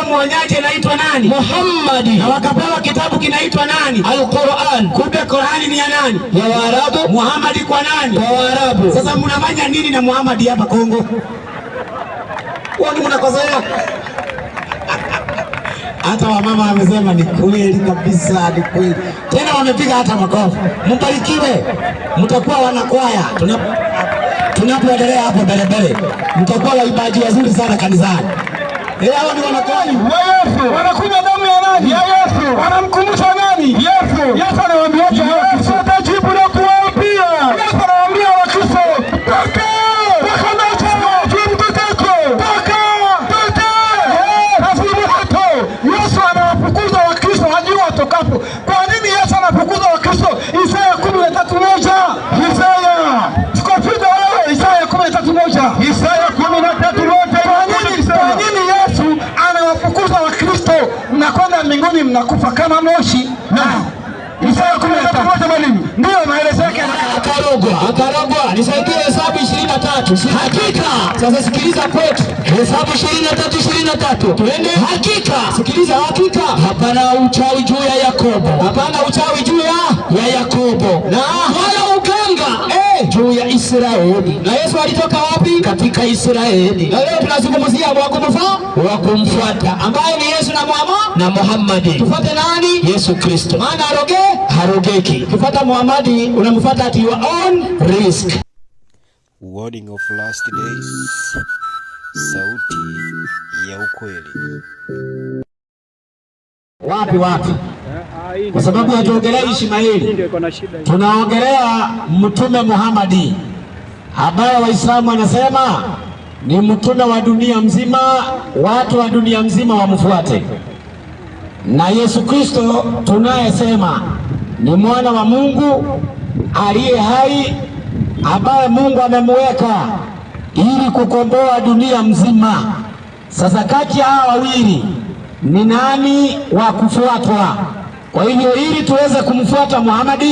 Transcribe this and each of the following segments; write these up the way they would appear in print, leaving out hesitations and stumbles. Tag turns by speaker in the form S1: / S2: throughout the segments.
S1: mwonyaji anaitwa nani?
S2: Muhammadi.
S1: Na wakapewa kitabu kinaitwa nani?
S2: Al-Qur'an.
S1: Kumbe Qur'ani ni ya nani?
S2: Ya Waarabu.
S1: Muhammadi kwa nani?
S2: Kwa Waarabu.
S1: Sasa mnafanya nini na Muhammadi hapa Kongo? Wani mnakosea? Hata wamama wamesema ni kweli kabisa, ni kweli. Tena wamepiga hata makofi. Mbarikiwe. Mtakuwa wanakwaya. Tunapoendelea hapo mbele. Mtakuwa waibaji wazuri sana kanisani. Hao ni wanakwaya.
S3: Yesu. Wanakunywa damu ya nani? Ya Yesu. Wanamkumbusha nani? Yesu. Yesu anawaambia Yesu atajibu na kuwaambia. Yesu anawaambia Wakristo, toka! Yesu anawafukuza Wakristo hadi watokapo. Kwa nini Yesu anafukuza Wakristo? Isaya 13:1. Isaya. Sikopita wewe Isaya 13:1. Isaya 13:1. Kwa nini Yesu anawafukuza Wakristo? Mnakwenda mbinguni mnakufa kama moshi. Na Isaya 13:1 mwalimu. Ndio maelezo yake.
S2: Akarogwa. Nisaidie Hesabu 23. Hakika. Sasa sikiliza kwetu. Hesabu 23:23. Twende. Hakika. Sikiliza, hakika. Hapana uchawi juu ya Yakobo. Hapana uchawi juu ya Yakobo. Na wala uganga juu ya Israeli. Na Yesu alitoka wapi? Katika Israeli. Na leo tunazungumzia wa kumfuata ambaye ni Yesu na Muhammad. Tufuate nani? Yesu Kristo. Maana harogeki. Tufuata Muhammad unamfuata at your own risk.
S4: Warning of last days. Sauti ya ukweli.
S1: Wapi? Kwa sababu hatuongelea Ishmaeli. Tunaongelea Mtume Muhammad ambaye Waislamu wanasema ni mtume wa dunia mzima, watu wa dunia mzima wamfuate. Na Yesu Kristo tunayesema ni mwana wa Mungu aliye hai ambaye Mungu amemweka ili kukomboa dunia mzima. Sasa kati ya hawa wawili ni nani wa kufuatwa? Kwa hivyo ili tuweze kumfuata Muhammad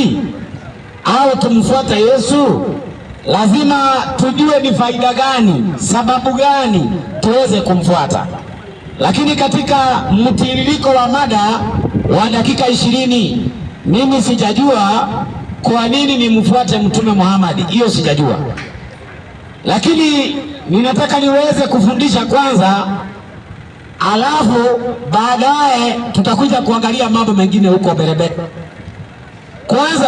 S1: au tumfuate Yesu, lazima tujue ni faida gani, sababu gani tuweze kumfuata. Lakini katika mtiririko wa mada wa dakika 20 mimi sijajua kwa nini nimfuate Mtume Muhammad, hiyo sijajua. Lakini ninataka niweze kufundisha kwanza, alafu baadaye tutakuja kuangalia mambo mengine huko mbele. Kwanza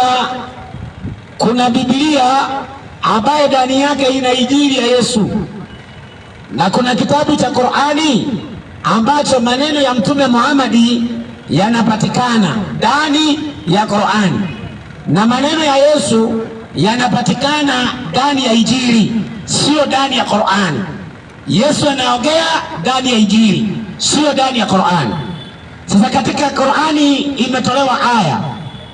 S1: kuna Biblia ambaye ndani yake ina Injili ya Yesu, na kuna kitabu cha Qur'ani ambacho maneno ya Mtume Muhammad yanapatikana ndani ya Qur'ani na maneno ya Yesu yanapatikana ndani ya Injili, sio ndani ya Qur'ani. Yesu anaongea ndani ya Injili, sio ndani ya Qur'ani. Sasa katika Qur'ani imetolewa aya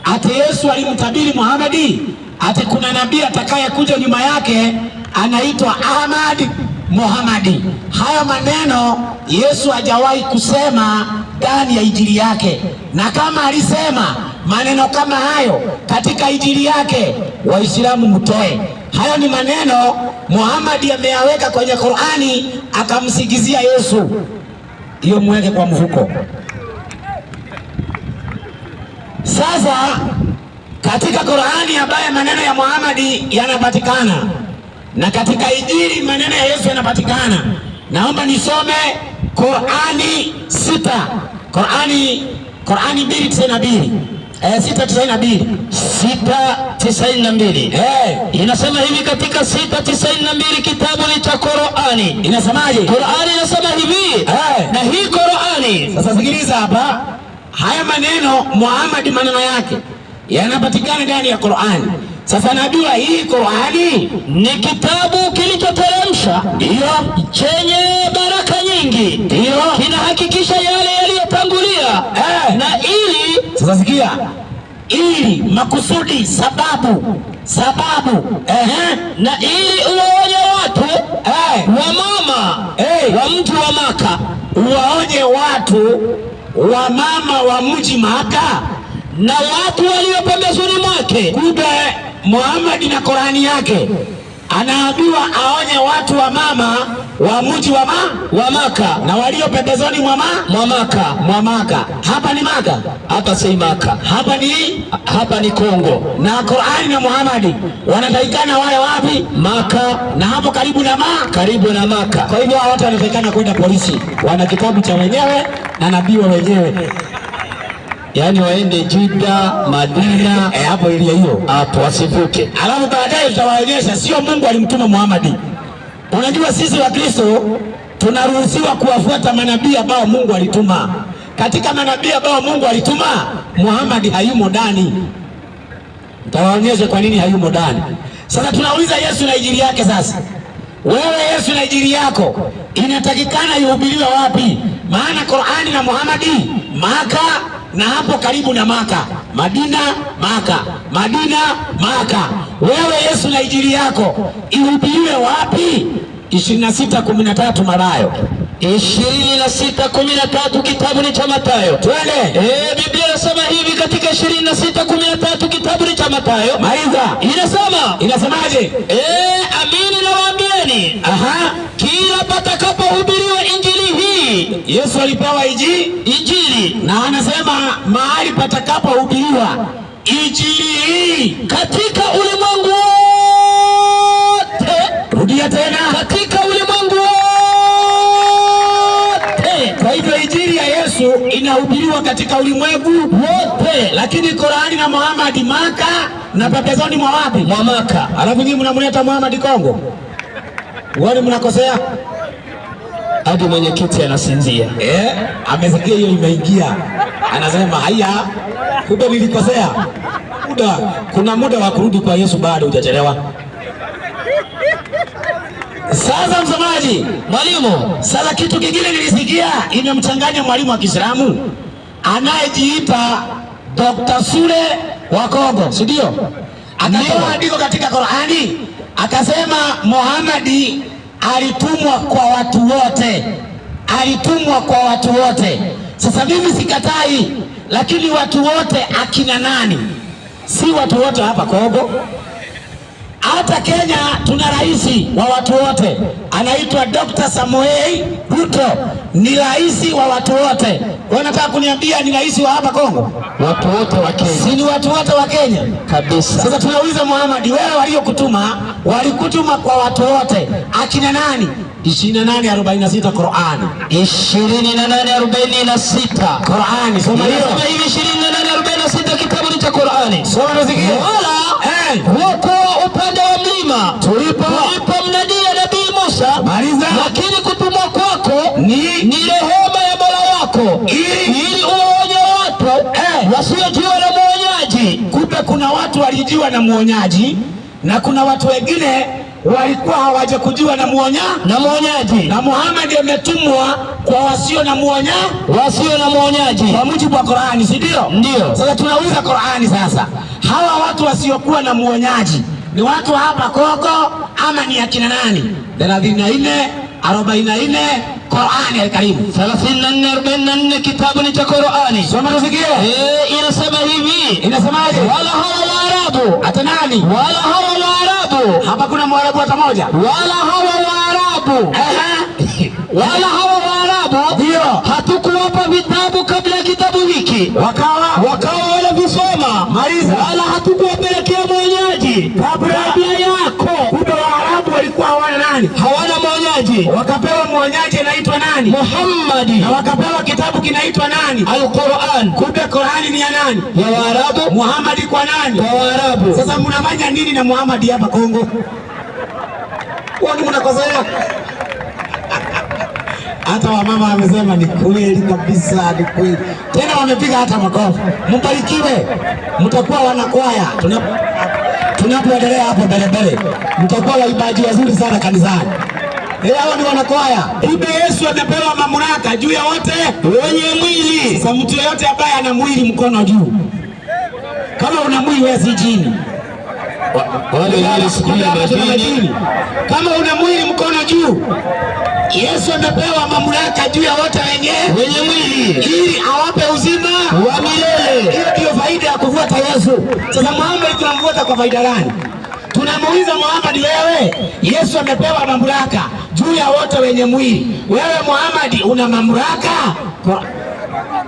S1: ati Yesu alimtabiri Muhammad ati kuna nabii atakayekuja nyuma yake anaitwa Ahmad Muhammad. Haya maneno Yesu hajawahi kusema ndani ya Injili yake, na kama alisema maneno kama hayo katika Injili yake, Waislamu mtoe. Hayo ni maneno Muhammad ameyaweka kwenye Qur'ani akamsigizia Yesu. Hiyo mweke kwa mfuko. Sasa katika Qur'ani ambaye maneno ya Muhammad yanapatikana na katika Injili maneno ya Yesu yanapatikana, naomba nisome Qur'ani 6. Qur'ani 2:92. 6:92.
S2: Inasema hivi katika 6:92, kitabu ni cha Qur'ani.
S1: Inasemaje?
S2: Qur'ani inasema hivi. Na hii Qur'ani.
S1: Sasa sikiliza hapa. Haya maneno Muhammad maneno yake yanapatikana ndani ya Qur'ani. Sasa najua hii Qur'ani
S2: ni kitabu kilichoteremsha,
S1: ndio,
S2: chenye baraka nyingi,
S1: ndio,
S2: kinahakikisha yale yaliyotangulia. Na ili
S1: sasa sikia, ili makusudi, sababu
S2: na ili uwaonye watu wa mama wa mji wa Maka,
S1: uwaonye watu wa mama wa mji Maka
S2: na watu walio pembezoni mwake.
S1: Kumbe Muhammad na Qur'ani yake anaambiwa aonye watu wa mama wa mji wa Maka na walio pembezoni mwa Maka. Hapa ni Maka,
S2: hapa si Maka,
S1: hapa ni Kongo. Na Qur'ani na Muhammad wanatakikana wale wapi?
S2: Maka,
S1: na hapo karibu na Maka. Kwa hivyo watu wanatakikana kwenda polisi, wana kitabu cha wenyewe na nabii wa wenyewe,
S2: yaani waende Jeddah, Madina,
S1: hapo ile hiyo
S2: hapo wasivuke.
S1: Alafu baadaye tutawaonyesha sio Mungu alimtuma Muhammad. Unajua sisi wa Kristo tunaruhusiwa kuwafuata manabii ambao Mungu alituma. Katika manabii ambao Mungu alituma, Muhammad hayumo ndani. Nitawaonyesha kwa nini hayumo ndani. Sasa tunauliza Yesu na injili yake sasa. Wewe Yesu na injili yako inatakikana ihubiriwe wapi? Maana Qur'ani na Muhammad Maka na hapo karibu na Maka, Madina, Maka. Wewe Yesu na injili yako ihubiriwe wapi? 26:13 Mathayo.
S2: 26:13 kitabu ni cha Mathayo.
S1: Twende.
S2: Biblia inasema hivi katika 26:13 kitabu ni cha Mathayo.
S1: Maliza. Inasemaje?
S2: Amini nawaambieni. Kila patakapohubiriwa injili hii.
S1: Yesu alipewa injili na anasema mahali patakapohubiriwa injili hii
S2: katika ulimwengu wote.
S1: Rudia tena.
S2: Katika ulimwengu wote.
S1: Kwa hivyo injili ya Yesu inahubiriwa katika ulimwengu wote, lakini Qur'ani na Muhammad Maka na pembezoni mwa wapi?
S2: Mwa Maka.
S1: Alafu nyinyi mnamleta Muhammad Kongo. Wale mnakosea.
S2: Hadi mwenyekiti anasinzia.
S1: Amesikia hiyo imeingia. Anasema haya, kumbe nilikosea. Kuna muda wa kurudi kwa Yesu, bado hujachelewa. Sasa msomaji,
S2: mwalimu,
S1: sasa kitu kingine nilisikia imemchanganya mwalimu wa Kiislamu anayejiita Dr. Sule wa Kongo, si ndio? Akatoa andiko katika Qur'ani akasema Muhammad alitumwa kwa watu wote. Sasa mimi sikatai, lakini watu wote akina nani? Si watu wote hapa Kongo. Hata Kenya tuna rais wa watu wote, anaitwa Dr. Samoei Ruto, ni rais wa watu wote. Wanataka kuniambia ni rais wa hapa Kongo?
S2: Watu wote wa Kenya.
S1: Si ni watu wote wa Kenya
S2: kabisa.
S1: Sasa tunauliza Muhammad, wewe waliokutuma walikutuma kwa watu wote akina nani? 28:46 Qur'ani.
S2: 28:46
S1: Qur'ani. Soma hiyo.
S2: Soma hivi 28:46 kitabu ni cha Qur'ani.
S1: Soma nisikie.
S2: Huko upande wa mlima tulipomnadia Nabii Musa.
S1: Maliza.
S2: Lakini kutumwa kwako ni rehema ya Mola wako ili uwaonye watu wasiojiwa na mwonyaji.
S1: Kumbe kuna watu walijiwa na mwonyaji na kuna watu wengine walikuwa hawajakujiwa na mwonyaji. Na Muhammad ametumwa kwa wasio na mwonyaji kwa mujibu wa Qur'ani, si ndio?
S2: Ndio.
S1: Sasa tunauliza Qur'ani sasa, hawa watu wasiokuwa na mwonyaji ni watu hapa Kongo ama ni akina nani? 34:44 Qur'ani al-Karim.
S2: 34:44 kitabu ni cha Qur'ani.
S1: Soma tusikie.
S2: Inasema hivi.
S1: Inasemaje?
S2: Wala hawa Waarabu.
S1: Hata nani?
S2: Wala hawa Waarabu.
S1: Hapa kuna Mwarabu hata moja?
S2: Wala hawa Waarabu. Wala hawa Waarabu.
S1: Ndio.
S2: Hatukuwapa vitabu kabla ya kitabu hiki.
S1: Wakawa
S2: wanavisoma.
S1: Maliza.
S2: Wala hatukuwapelekea mwonyaji kabla yako.
S1: Kumbe Waarabu walikuwa hawana nani?
S2: Hawana mwonyaji.
S1: Wakapewa mwonyaji anaitwa nani?
S2: Muhammad.
S1: Na wakapewa kitabu kinaitwa nani?
S2: Al-Qur'an.
S1: Kumbe Qur'ani ni ya nani?
S2: Ya Waarabu.
S1: Muhammad kwa nani?
S2: Kwa Waarabu.
S1: Sasa mnafanya nini na Muhammad hapa Kongo? Wani mnakosea. Hata wamama wamesema ni kweli kabisa, ni kweli. Tena wamepiga hata makofi. Mbarikiwe. Mtakuwa wanakwaya. Tunapoendelea hapo mbele. Mtakuwa waibaji wazuri sana kanisani. Hao ni wanakwaya. Kumbe Yesu amepewa mamlaka juu ya wote wenye mwili. Sasa mtu yeyote ambaye ana mwili mkono juu. Kama una mwili wewe si jini. Kama una mwili mkono juu. Yesu amepewa mamlaka juu ya wote wenye mwili ili awape uzima wa milele. Hiyo ndio faida ya kufuata Yesu. Sasa Muhammad tunamfuata kwa faida gani? Tunamuuliza Muhammad, wewe Yesu amepewa mamlaka juu ya wote wenye mwili, wewe Muhammad una mamlaka?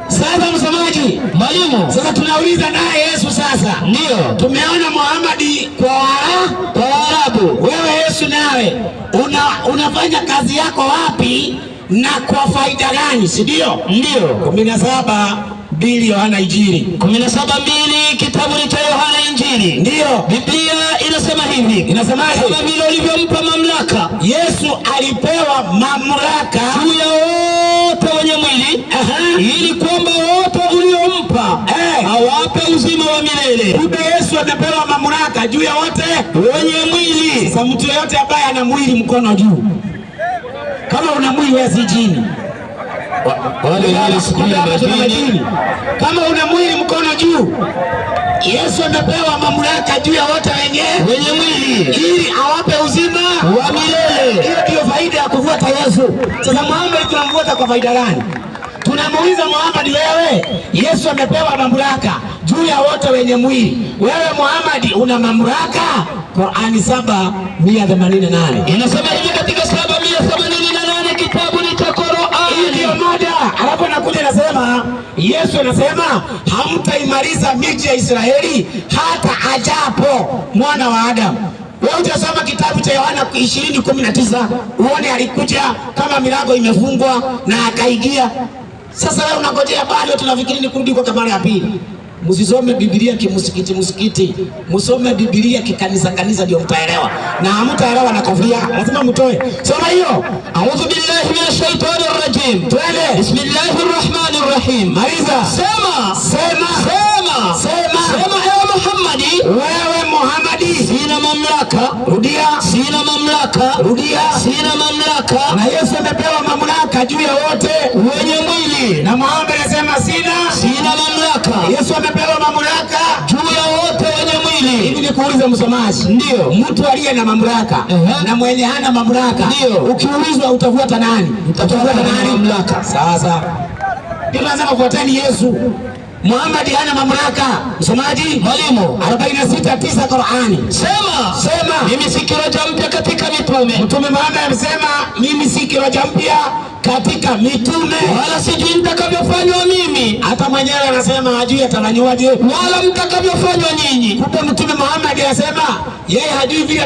S1: Sasa msemaji,
S2: mwalimu,
S1: sasa tunauliza naye Yesu sasa.
S2: Ndio.
S1: Tumeona Muhammad kwa Waarabu. Wewe Yesu nawe unafanya kazi yako wapi na kwa faida gani, si ndio?
S2: Ndio.
S1: 17:2 Yohana Injili.
S2: 17:2 kitabu cha Yohana Injili.
S1: Ndio.
S2: Biblia inasema hivi.
S1: Inasemaje?
S2: Kama vile ulivyompa mamlaka.
S1: Yesu alipewa mamlaka
S2: juu ya wote wenye mwili, ili kwamba wote uliompa awape uzima wa milele.
S1: Kumbe Yesu amepewa mamlaka juu ya wote
S2: wenye mwili.
S1: Sasa mtu yeyote ambaye ana mwili mkono juu. Kama una mwili wewe si jini. Kama una mwili mkono juu. Yesu amepewa mamlaka juu ya wote wenye mwili ili awape uzima
S2: wa milele.
S1: Hiyo ndio faida ya kufuata Yesu. Sasa Muhammad tunamfuata kwa faida gani? Tunamuuliza Muhammad, wewe Yesu amepewa mamlaka juu ya wote wenye mwili, wewe Muhammad una mamlaka? Qur'ani 7:188
S2: inasema hivi katika 7:188 kitabu ni cha Qur'ani.
S1: Ndio moja. Alafu anakuja anasema, Yesu anasema hamtaimaliza miji ya Israeli hata ajapo mwana wa Adamu. Wewe utasoma kitabu cha Yohana 20:19 uone alikuja kama milango imefungwa na akaingia. Sasa wewe unangojea bado, tunafikiri ni kurudi kwa mara ya pili. Msisome Biblia kimsikiti, musome Biblia kikanisa ndio mtaelewa. Na hamtaelewa na kofia, lazima mtoe. Soma hiyo.
S2: A'udhu billahi minash shaitanir rajim.
S1: Twende.
S2: Bismillahir rahmanir rahim.
S1: Maliza. Sema ewe Muhammad. Wewe Muhammad,
S2: sina mamlaka.
S1: Rudia.
S2: Sina mamlaka.
S1: Rudia.
S2: Sina mamlaka.
S1: Na Yesu amepewa mamlaka juu ya wote
S2: wenye mwili.
S1: Na Muhammad anasema
S2: sina mamlaka.
S1: Yesu amepewa mamlaka
S2: juu ya wote wenye mwili.
S1: Hivi nikuulize msomaji,
S2: ndio
S1: mtu aliye na mamlaka na mwenye hana mamlaka,
S2: ndio
S1: ukiulizwa utafuata nani? Utafuata nani?
S2: Mamlaka.
S1: Sasa ndio lazima kufuatani Yesu. Muhammad hana mamlaka. Msomaji,
S2: mwalimu,
S1: 46:9 Qur'ani. Sema
S2: mimi si kiroja mpya katika mitume.
S1: Mtume Muhammad amesema mimi si kiroja mpya katika mitume,
S2: wala sijui mtakavyofanywa mimi.
S1: Hata mwenyewe anasema hajui atafanywaje,
S2: wala mtakavyofanywa nyinyi.
S1: Kumbe Mtume Muhammad anasema yeye hajui vile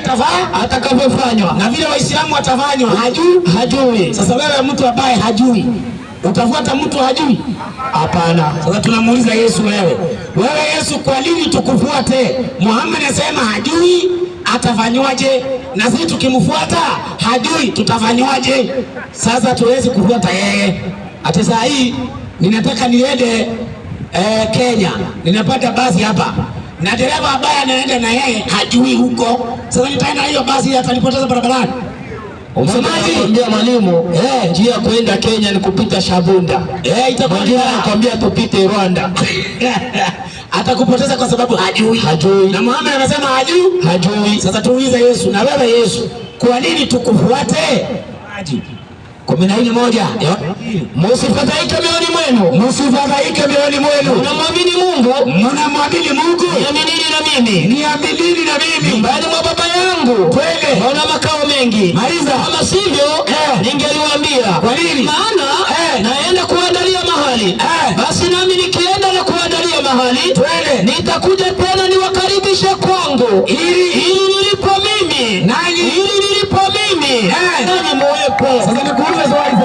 S2: atakavyofanywa
S1: na vile Waislamu watafanywa
S2: hajui.
S1: Sasa wewe mtu ambaye hajui utafuata mtu hajui?
S2: Hapana.
S1: Sasa tunamuuliza Yesu, wewe Yesu, kwa nini tukufuate? Muhammad anasema hajui atafanywaje, na sisi tukimfuata hajui tutafanywaje? Sasa tuwezi kufuata yeye. Hata saa hii ninataka niende Kenya, ninapata basi hapa na dereva ambaye anaenda na yeye hajui huko. Sasa nitaenda hiyo basi atanipoteza barabarani.
S2: Msemaji, mwalimu, njia kwenda Kenya ni kupita Shabunda.
S1: Itakuwa
S2: nakwambia tupite Rwanda.
S1: Atakupoteza kwa sababu hajui. Na Muhammad anasema hajui. Sasa tuulize Yesu, na wewe Yesu, kwa nini tukufuate? 14:1
S2: Msifadhaike mioyoni mwenu.
S1: Mnamwamini Mungu.
S2: Niaminini na mimi. Nyumbani mwa Baba yangu kuna makao mengi.
S1: Maliza.
S2: Kama sivyo ningeliwaambia.
S1: Kwa nini?
S2: Maana naenda kuandalia mahali. Basi nami nikienda na kuandalia mahali, nitakuja tena niwakaribishe kwangu, ili nilipo mimi nanyi muwepo.
S1: Sasa nikuulize swali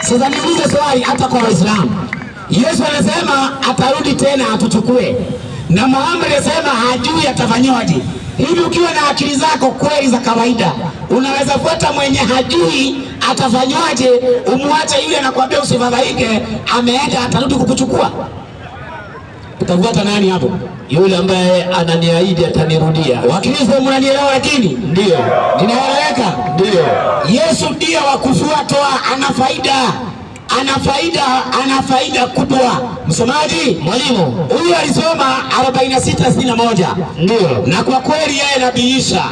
S1: sasa. Niulize swali hata kwa Waislamu. Yesu anasema atarudi tena atuchukue, na Muhammad anasema hajui atafanywaje. Hivi ukiwa na akili zako kweli za kawaida, unaweza fuata mwenye hajui atafanywaje, umwache yule anakuambia usifadhaike, ameenda atarudi kukuchukua? Utafuata nani hapo?
S2: Yule ambaye ananiahidi atanirudia.
S1: Wakristo mnanielewa? Lakini
S2: ndio
S1: ninaeleweka.
S2: Ndio
S1: Yesu ndio wa kufuatwa, ana faida kubwa. Msomaji,
S2: mwalimu,
S1: huyu alisoma 46:61.
S2: Ndio.
S1: Na kwa kweli yeye nabii Isa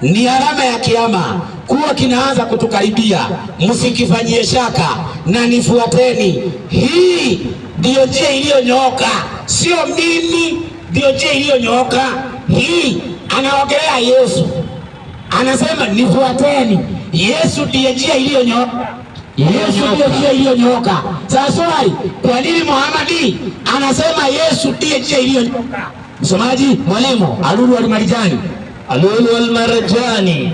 S1: ni alama ya kiyama kuwa kinaanza kutukaribia. Msikifanyie shaka na nifuateni. Hii ndio njia iliyonyooka, sio mimi, ndio njia iliyonyooka. Hii anaongelea Yesu, anasema nifuateni. Yesu ndiye njia iliyonyooka. Yesu ndiye njia iliyonyooka. Sasa swali, kwa nini Muhammad anasema Yesu ndiye njia iliyonyooka? Msomaji, mwalimu, Alulu Al-Marjani.
S2: Alulu Al-Marjani,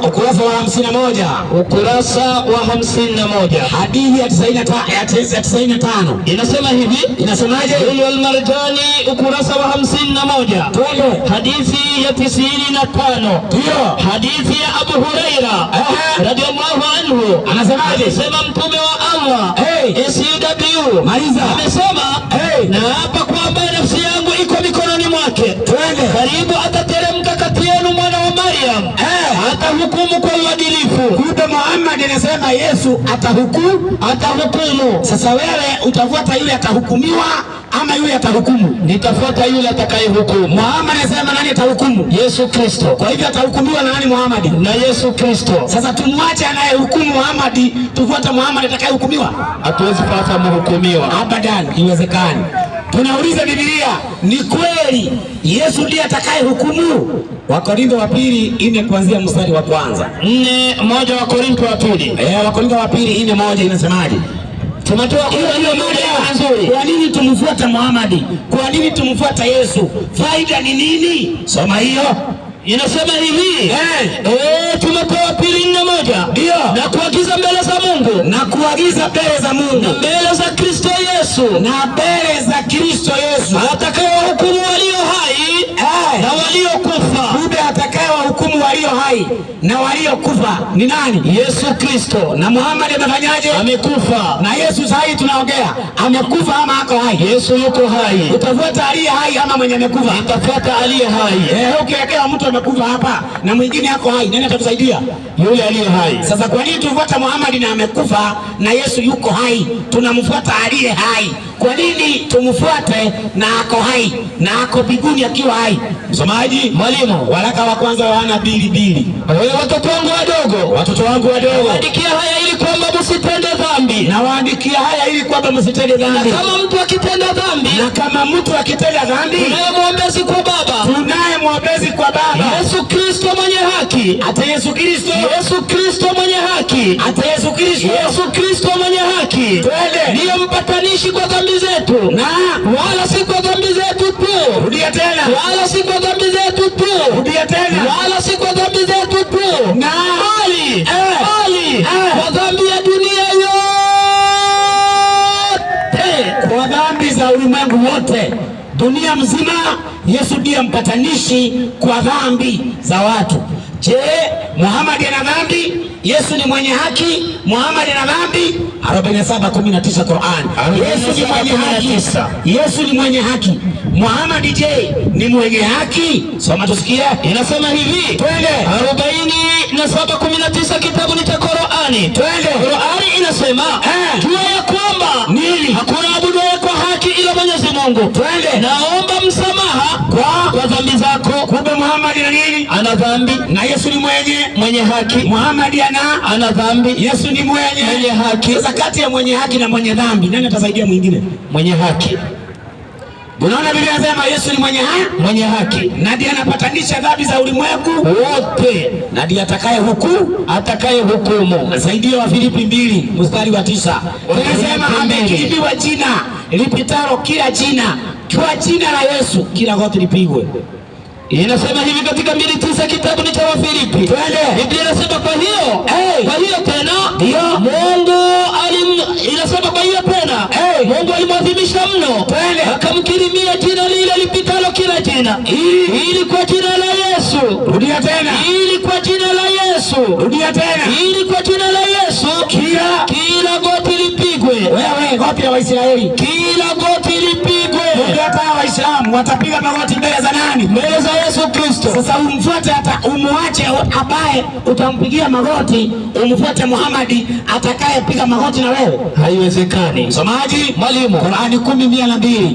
S1: ukurasa wa 51.
S2: Ukurasa wa 51.
S1: Hadithi ya 95. Inasema hivi, inasemaje?
S2: Alulu Al-Marjani, ukurasa wa 51.
S1: Twende.
S2: Hadithi ya 95.
S1: Ndio.
S2: Hadithi ya Abu Huraira radhiallahu anhu.
S1: Anasemaje?
S2: Anasema Mtume wa Allah SW
S1: maliza
S2: amesema, na hapa kwamba nafsi yangu iko mikononi mwake.
S1: Twende.
S2: Karibu atateremka kati yenu mwana wa Maryam, atahukumu kwa uadilifu.
S1: Kumbe Muhammad anasema Yesu atahukumu. Sasa wewe utafuata yule atahukumiwa ama yule atahukumu?
S2: Nitafuata yule atakayehukumu.
S1: Muhammad anasema nani atahukumu?
S2: Yesu Kristo.
S1: Kwa hivyo atahukumiwa na nani? Muhammad
S2: na Yesu Kristo.
S1: Sasa tumwache anayehukumu Muhammad, tufuate Muhammad atakayehukumiwa?
S2: Hatuwezi pata mhukumiwa
S1: abadan, iwezekani. Tunauliza Biblia, ni kweli Yesu ndiye atakayehukumu? Wakorintho wa pili 4 kuanzia mstari wa kwanza.
S2: 4:1 Wakorintho wa pili.
S1: Wakorintho wa pili 4:1 inasemaje?
S2: Tumetoa hiyo moja nzuri.
S1: Kwa nini tumfuate Muhammad? Kwa nini tumfuate Yesu? Faida ni nini? Soma hiyo.
S2: Inasema hivi, tumetoa pili 4:1.
S1: Ndio.
S2: Na kuagiza mbele za Mungu.
S1: Na kuagiza mbele za Mungu.
S2: Na mbele za Kristo Yesu.
S1: Na mbele za Kristo Yesu.
S2: Atakayewahukumu walio hai na waliokufa.
S1: Kumbe atakayewahukumu walio hai na waliokufa ni nani?
S2: Yesu Kristo.
S1: Na Muhammad amefanyaje?
S2: Amekufa.
S1: Na Yesu sasa tunaongea, amekufa ama ako hai?
S2: Yesu yuko hai.
S1: Utafuata aliye hai ama mwenye amekufa?
S2: Nitafuata aliye hai.
S1: Ukiwekea mtu amekufa hapa na mwingine ako hai, nani atakusaidia?
S2: Yule aliye hai.
S1: Sasa kwa nini tufuata Muhammad na amekufa na Yesu yuko hai? Tunamfuata aliye hai. Kwa nini tumfuate na ako hai na ako mbinguni akiwa hai? Msomaji,
S2: mwalimu,
S1: waraka wa kwanza wa Yohana 2:2.
S2: Watoto wangu wadogo, nawaandikia haya ili kwamba msitende dhambi.
S1: Nawaandikia haya ili kwamba msitende dhambi.
S2: Na kama mtu akitenda dhambi,
S1: tunaye mwombezi kwa Baba.
S2: Yesu Kristo mwenye haki.
S1: Ata Yesu Kristo.
S2: Yesu Kristo mwenye haki.
S1: Ata Yesu Kristo.
S2: Yesu Kristo mwenye haki.
S1: Twende.
S2: Ndiye mpatanishi kwa dhambi zetu.
S1: Na
S2: wala si kwa dhambi zetu tu.
S1: Rudia tena.
S2: Wala si kwa dhambi zetu tu.
S1: Rudia tena.
S2: Wala si kwa dhambi zetu tu.
S1: Na
S2: bali kwa dhambi ya dunia yote.
S1: Kwa dhambi za ulimwengu wote. Dunia mzima Yesu ndiye mpatanishi kwa dhambi za watu. Je, Muhammad ana dhambi? Yesu ni mwenye haki? Muhammad ana dhambi? 47:19 Qur'an. Yesu ni mwenye haki. Yesu ni mwenye haki. Muhammad je, ni mwenye haki? Soma tusikie. Inasema hivi. Twende.
S2: 47:19 kitabu ni cha Qur'ani.
S1: Twende.
S2: Qur'ani inasema, jua ya kwamba
S1: nini?
S2: Hakuna abuduye kwa haki ila Mwenyezi Mungu.
S1: Twende.
S2: Naomba msamaha kwa dhambi zako.
S1: Kumbe Muhammad ana nini?
S2: Ana dhambi.
S1: Na Yesu ni mwenye haki. Muhammad
S2: ana dhambi.
S1: Yesu ni mwenye
S2: haki.
S1: Sasa kati ya mwenye haki na mwenye dhambi, nani atasaidia mwingine?
S2: Mwenye haki.
S1: Unaona Biblia inasema Yesu ni mwenye haki. Na ndiye anapatanisha dhambi za ulimwengu wote. Na ndiye atakayehukumu. Nasaidia wa Filipi 2:9. Anasema amekiribiwa jina lipitalo kila jina, kwa jina la Yesu kila goti lipigwe.
S2: Inasema hivi katika 2:9 kitabu ni cha Wafilipi. Biblia inasema kwa hiyo tena Mungu alimwadhimisha mno, akamkirimia jina lile lipitalo kila jina, ili kwa jina la Yesu.
S1: Rudia tena.
S2: Ili kwa jina la Yesu.
S1: Rudia tena.
S2: Ili kwa jina la Yesu kila goti lipigwe.
S1: Wewe goti la Waisraeli,
S2: kila goti lipigwe.
S1: hata Waislamu watapiga magoti mbele za nani?
S2: Mbele za Yesu Kristo.
S1: Sasa umfuate, hata umuache ambaye utampigia magoti, umfuate Muhammad atakayepiga magoti na wewe?
S2: Haiwezekani.
S1: Msomaji,
S2: mwalimu,
S1: Qur'ani 10:102.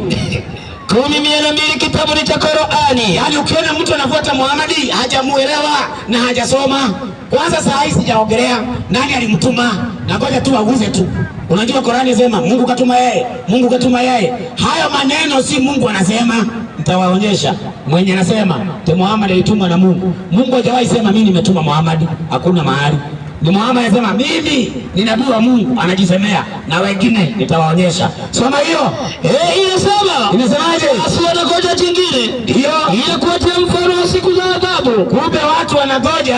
S2: 10:102 kitabu ni cha Qur'ani.
S1: Yaani ukiona mtu anafuata Muhammad hajamuelewa na hajasoma, kwanza saa hii sijaongelea nani alimtuma, na ngoja tu aguze tu. Unajua Qur'ani inasema Mungu katuma yeye, Mungu katuma yeye. Hayo maneno si Mungu anasema, nitawaonyesha mwenye anasema Muhammad alitumwa na Mungu. Mungu hajawahi sema mimi nimetuma Muhammad, hakuna mahali. Ni Muhammad anasema mimi ni nabii wa Mungu, anajisemea, na wengine nitawaonyesha. Soma hiyo. Inasemaje?
S2: Basi wanagoja jingine.
S1: Ndio.
S2: Ile kuatia mfano wa siku za adhabu.
S1: Kumbe watu wanagoja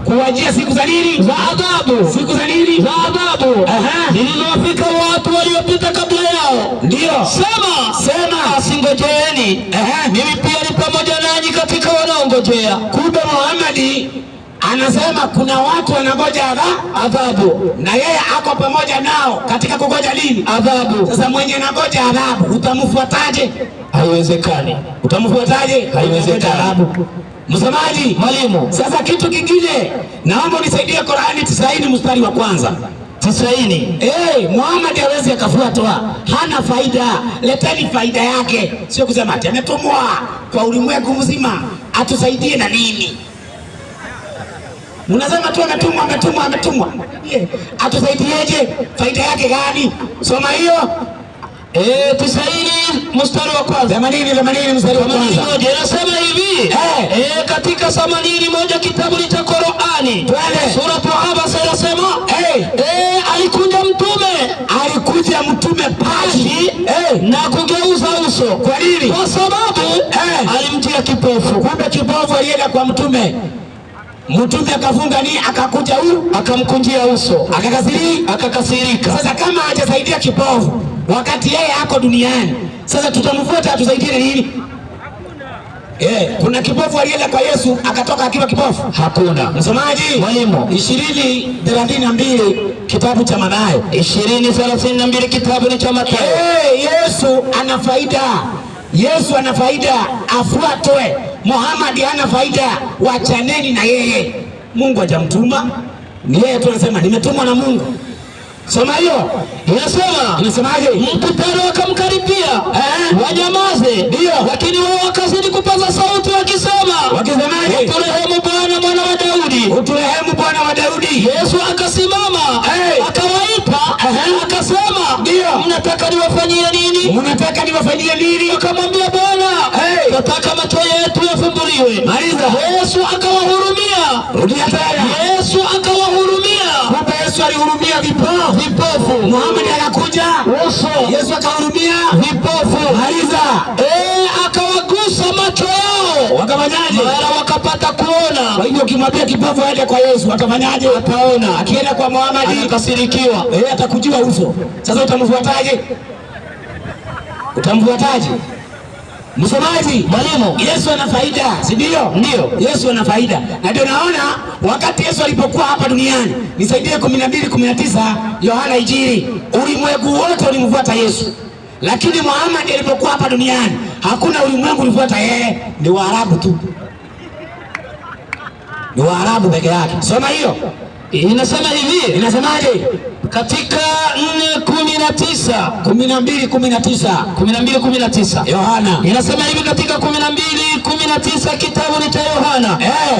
S1: kuwajia siku za nini?
S2: Za adhabu.
S1: Siku za nini?
S2: Za adhabu. Zilizowafika watu waliopita kabla yao.
S1: Ndio.
S2: Sema. Asingojeeni. Mimi pia ni pamoja nanyi katika wanaongojea.
S1: Kumbe Muhammad anasema kuna watu wanangoja adhabu, na yeye ako pamoja nao katika kugoja nini? Adhabu. Sasa mwenye anangoja adhabu utamfuataje?
S2: Haiwezekani.
S1: Utamfuataje?
S2: Haiwezekani.
S1: Msemaji,
S2: mwalimu.
S1: Sasa kitu kingine, naomba unisaidie Qur'ani 90 mstari wa kwanza.
S2: 90.
S1: Muhammad hawezi akafuatwa, hana faida. Leteni faida yake, sio kusema ati ametumwa kwa ulimwengu mzima. Atusaidie na nini? Mnasema tu ametumwa. Atusaidieje? Faida yake gani? Soma hiyo.
S2: 90 mstari wa kwanza.
S1: 80 mstari wa kwanza.
S2: Inasema hivi. Katika 81 kitabu cha Qur'ani. Sura Abasa inasema alikuja mtume paji na kugeuza uso.
S1: Kwa nini?
S2: Kwa sababu alimtia kipofu.
S1: Kumbe kipofu alienda kwa mtume. Mtume akafunga ni akakuja huyu
S2: akamkunjia uso, akakasirika.
S1: Sasa kama hajasaidia kipofu wakati yeye ako duniani, sasa tutamfuata atusaidie nini? Kuna kipofu alienda kwa Yesu akatoka akiwa kipofu?
S2: Hakuna.
S1: Msomaji,
S2: mwalimu.
S1: 20:32 kitabu cha Mathayo.
S2: 20:32 kitabu ni cha Mathayo.
S1: Yesu ana faida, afuatwe. Muhammad hana faida, wachaneni na yeye. Mungu hajamtuma, ni yeye tu anasema nimetumwa na Mungu. Soma hiyo. Inasemaje?
S2: Mkutano wakamkaribia wanyamaze.
S1: Ndio.
S2: Lakini wao wakazidi kupaza sauti wakisemaje? Uturehemu Bwana, mwana wa Daudi.
S1: Uturehemu Bwana wa Daudi.
S2: Yesu akasimama akawaita akasema,
S1: ndio,
S2: mnataka niwafanyie nini? Akamwambia, Bwana, nataka macho yetu yafumbuliwe.
S1: Maliza.
S2: Yesu akawahurumia.
S1: Rudia tena.
S2: Yesu akawahurumia.
S1: Kumbe Yesu alihurumia
S2: vipofu.
S1: Muhammad anakuja
S2: uso.
S1: Yesu akahurumia
S2: vipofu.
S1: Maliza.
S2: Akawagusa macho yao.
S1: Wakafanyaje?
S2: Mara wakapata kuona.
S1: Kwa hivyo ukimwambia kipofu aende kwa Yesu atafanyaje?
S2: Ataona.
S1: Akienda kwa Muhammad
S2: atakasirikiwa.
S1: Atakujiwa uso. Sasa utamfuataje? Msomaji,
S2: mwalimu.
S1: Yesu ana faida, si ndio?
S2: Ndio.
S1: Yesu ana faida. Na ndio naona wakati Yesu alipokuwa hapa duniani, nisaidie 12:19 Yohana Injili, ulimwengu wote ulimfuata Yesu. Lakini Muhammad alipokuwa hapa duniani, hakuna ulimwengu ulifuata yeye, ni Waarabu tu. Ni Waarabu peke yake. Soma hiyo.
S2: Inasema hivi.
S1: Inasemaje?
S2: Katika 4:19
S1: 12:19 Yohana.
S2: Inasema hivi katika 12:19 kitabu ni cha Yohana.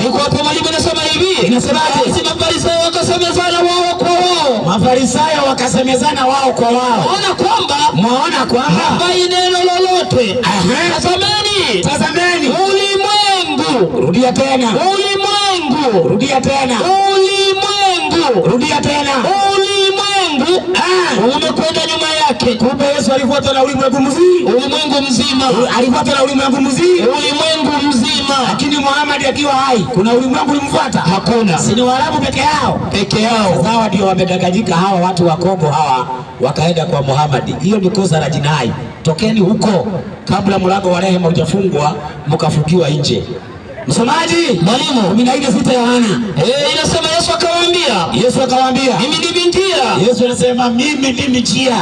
S2: Iko hapo mwalimu, inasema hivi.
S1: Inasemaje?
S2: Mafarisayo wakasemezana wao kwa wao.
S1: Mafarisayo wakasemezana wao kwa wao. Mwaona kwamba
S2: hapai neno lolote.
S1: Tazameni.
S2: Ulimwengu.
S1: Rudia tena.
S2: Ulimwengu.
S1: Rudia tena.
S2: Ulimwengu.
S1: Rudia tena.
S2: Ulimwengu. Umekwenda nyuma yake.
S1: Kumbe Yesu alifuatwa na ulimwengu mzima.
S2: Ulimwengu mzima.
S1: Alifuatwa na ulimwengu mzima.
S2: Ulimwengu mzima.
S1: Lakini Muhammad akiwa hai, kuna ulimwengu ulimfuata?
S2: Hakuna.
S1: Si ni Waarabu peke yao?
S2: Peke yao.
S1: Hawa ndio wamedanganyika, hawa watu wa Kongo hawa wakaenda kwa Muhammad. Hiyo ni kosa la jinai. Tokeni huko kabla mlango wa rehema hujafungwa mkafukiwa nje. Msomaji,
S2: mwalimu.
S1: 14:6 Yohana.
S2: Inasema Yesu akawaambia, mimi ndimi njia.
S1: Yesu anasema mimi ndimi njia,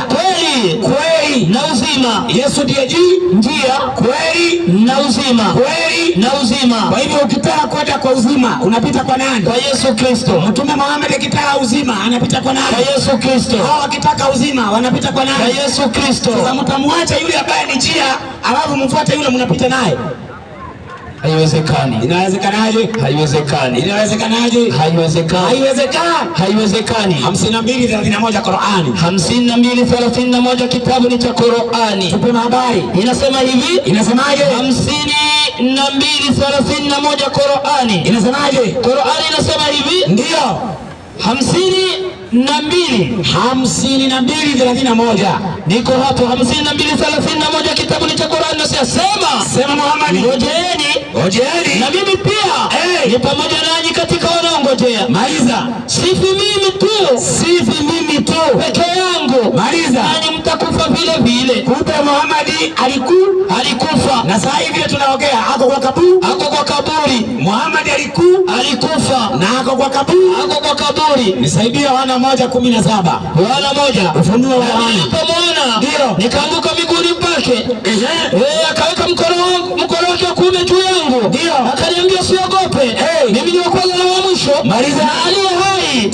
S1: kweli
S2: na uzima.
S1: Yesu ndiye
S2: njia,
S1: kweli
S2: na uzima.
S1: Kwa hivyo ukitaka kwenda kwa uzima unapita kwa nani?
S2: Kwa Yesu Kristo.
S1: Mtume Muhammad akitaka uzima anapita kwa nani?
S2: Kwa Yesu Kristo.
S1: Hao wakitaka uzima wanapita kwa nani?
S2: Kwa Yesu Kristo.
S1: Sasa mtamwacha yule ambaye ni njia alafu mfuate yule mnapita naye?
S2: Haiwezekani.
S1: Inawezekanaje?
S2: Haiwezekani.
S1: Inawezekanaje?
S2: Haiwezekani.
S1: Haiwezekani.
S2: Haiwezekani.
S1: 52:31 Qur'ani.
S2: 52:31 kitabu ni cha Qur'ani.
S1: Tupe habari.
S2: Inasema hivi.
S1: Inasemaje?
S2: 52:31 Qur'ani.
S1: Inasemaje?
S2: Qur'ani inasema hivi.
S1: Ndio. 52:31.
S2: Niko hapo 52:31 kitabu ni cha Qur'ani nasema.
S1: Sema Muhammad.
S2: Ngojeeni. Na mimi pia ni pamoja nanyi katika wanaongojea.
S1: Maliza.
S2: Sifi mimi tu peke yangu.
S1: Maliza.
S2: Nanyi mtakufa vile vile.
S1: Kumbe Muhammad
S2: alikufa.
S1: Na sasa hivi tunaongea ako kwa kaburi. Muhammad alikufa na ako kwa kaburi. Nisaidie Yohana 1:17.
S2: Yohana 1.
S1: Ufunuo wa Yohana.
S2: Nilipomwona
S1: ndio
S2: nikaanguka miguuni pake. Akaweka mkono wake wa kuume juu yangu.
S1: Ndio.
S2: Akaniambia usiogope. Mimi ni wa kwanza na wa mwisho.
S1: Maliza.
S2: Na aliye hai.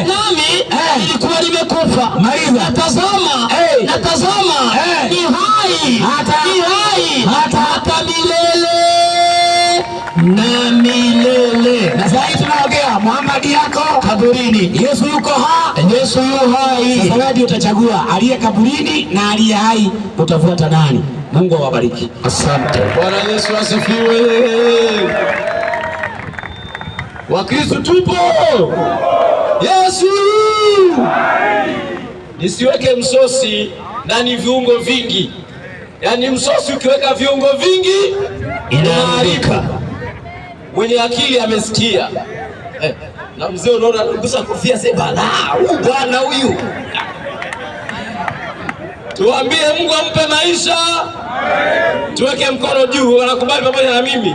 S2: Nami nilikuwa nimekufa.
S1: Maliza.
S2: Natazama ni hai. Hata milele na milele.
S1: Na sasa tunaongea Muhammad yako kaburini. Yesu yuko hai. Sasa wewe utachagua aliye kaburini na aliye hai, utafuata nani? Mungu awabariki.
S2: Asante.
S1: Bwana Yesu asifiwe. Wakristo tupo. Yesu. Nisiweke msosi ndani viungo vingi. Yaani msosi ukiweka viungo vingi inaharibika. Mwenye akili amesikia. Na mzee unaona anagusa kofia sema la, bwana huyu. Tuambie Mungu ampe maisha. Tuweke mkono juu, wanakubali pamoja na mimi.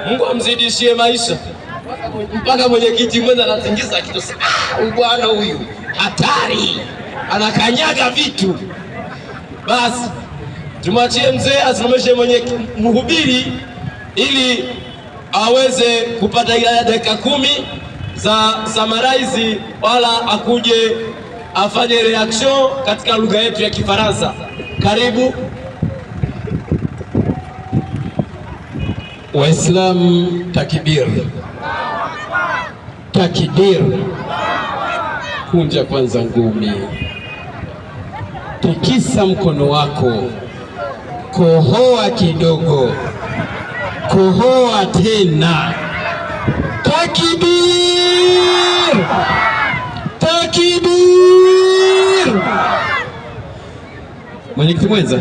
S1: Mungu amzidishie maisha. Mpaka mwenyekiti mwenza anatingiza kitu sema, bwana huyu hatari. Anakanyaga vitu. Basi tumwachie mzee asimamishe mwenye mhubiri ili aweze kupata ile dakika 10 za summarize, wala akuje afanye reaction katika lugha yetu ya Kifaransa. Karibu.
S5: Waislamu, takbir. Kunja kwanza ngumi, tikisa mkono wako, kohoa kidogo, kohoa tena. Takbir. Mwenyekiti mwenza,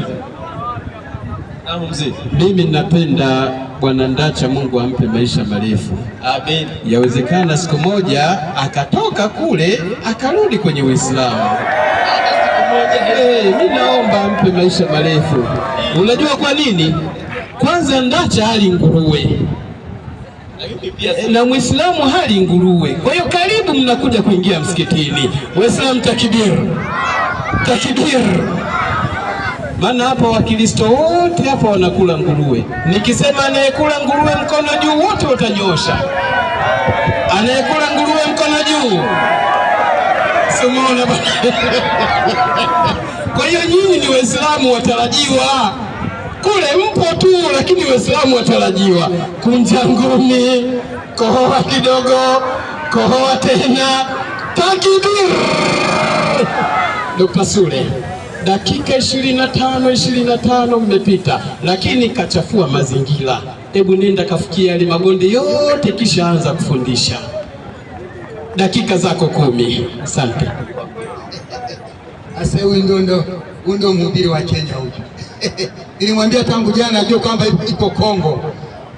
S5: mimi napenda Bwana Ndacha, Mungu ampe maisha marefu.
S1: Amen.
S5: Yawezekana siku moja akatoka kule akarudi kwenye Uislamu. Mimi naomba ampe maisha marefu. Unajua kwa nini? Kwanza Ndacha hali nguruwe. Na Muislamu hali nguruwe. Kwa hiyo karibu mnakuja kuingia msikitini. Waislamu, takbir. Maana hapa Wakristo wote hapa wanakula nguruwe. Nikisema anayekula nguruwe mkono juu, wote watanyosha. Anayekula nguruwe mkono juu. Simona bwana. Kwa hiyo nyinyi ni Waislamu watarajiwa. Kule mpo tu, lakini Waislamu watarajiwa. Kunja ngumi, kohoa kidogo, kohoa tena. Takbir. Dr. Sule, dakika 25 mmepita, lakini kachafua mazingira. Hebu nenda kafikia yale magonde yote, kisha anza kufundisha. Dakika zako 10. Asante.
S3: Asa huyu ndo mhubiri wa Kenya huyu. Nilimwambia tangu jana ajue kwamba ipo Kongo.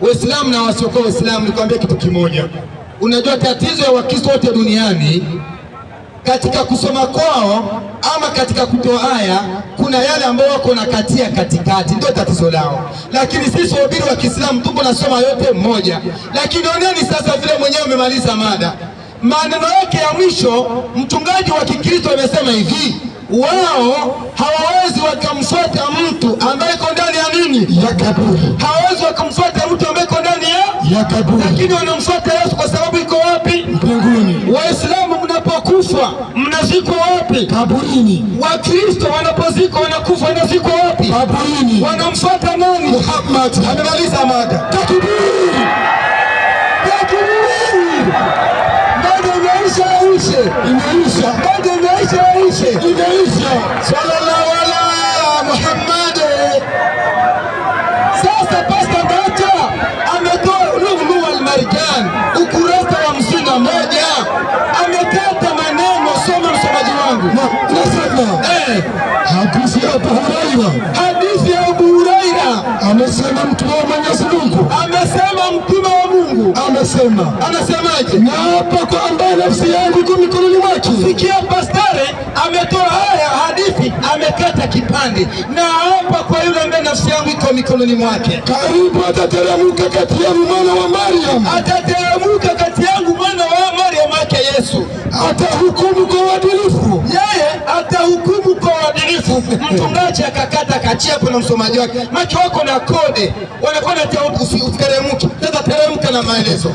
S3: Waislamu na wasiokuwa Waislamu, nikwambia kitu kimoja. Unajua tatizo ya Wakristo wote duniani katika kusoma kwao ama katika kutoa aya, kuna yale ambao wako na katikati, ndio tatizo lao. Lakini sisi wahubiri wa Kiislamu tupo nasoma yote mmoja. Lakini oneni sasa vile mwenyewe umemaliza mada. Maneno yake ya mwisho mchungaji wa Kikristo amesema hivi, wao hawawezi wakamfuata mtu ambaye iko ndani ya nini? Ya kaburi. Hawawezi wakamfuata mtu ambaye iko ndani ya kaburi. Lakini wanamfuata Yesu kwa sababu iko wapi? Mbinguni. Waislamu wanapokufa mnazikwa wapi?
S1: Kaburini.
S3: Wakristo wanapozikwa wanakufa wanazikwa wapi?
S1: Kaburini.
S3: Wanamfuata nani?
S1: Muhammad.
S3: Amemaliza mada.
S1: Takbir.
S3: Mada imeisha. Mada imeisha. Sallallahu ala Muhammad. Sasa Pastor Ndata ametoa Lu'lu' al-Marjan ukurasa wa 51, amekata maneno. Soma msomaji wangu.
S1: Nasema hadithi ya Abu Huraira.
S3: Hadithi ya Abu Huraira
S1: Amesema mtume wa Mwenyezi Mungu.
S3: Anasemaje?
S1: Na hapa kwa ambaye nafsi yangu iko mikononi mwake.
S3: Sikia pastare ametoa haya hadithi, amekata kipande. Na hapa kwa yule ambaye nafsi yangu iko mikononi mwake.
S1: Karibu atateremka kati yangu mwana wa Maryam.
S3: Atateremka kati yangu mwana wa Maryam yake Yesu.
S1: Atahukumu kwa uadilifu.
S3: Yeye atahukumu kwa uadilifu. Mtungaji akakata kachia hapo na msomaji wake. Macho wako na kode. Wanakuwa na usiteremke. Sasa teremka na maelezo.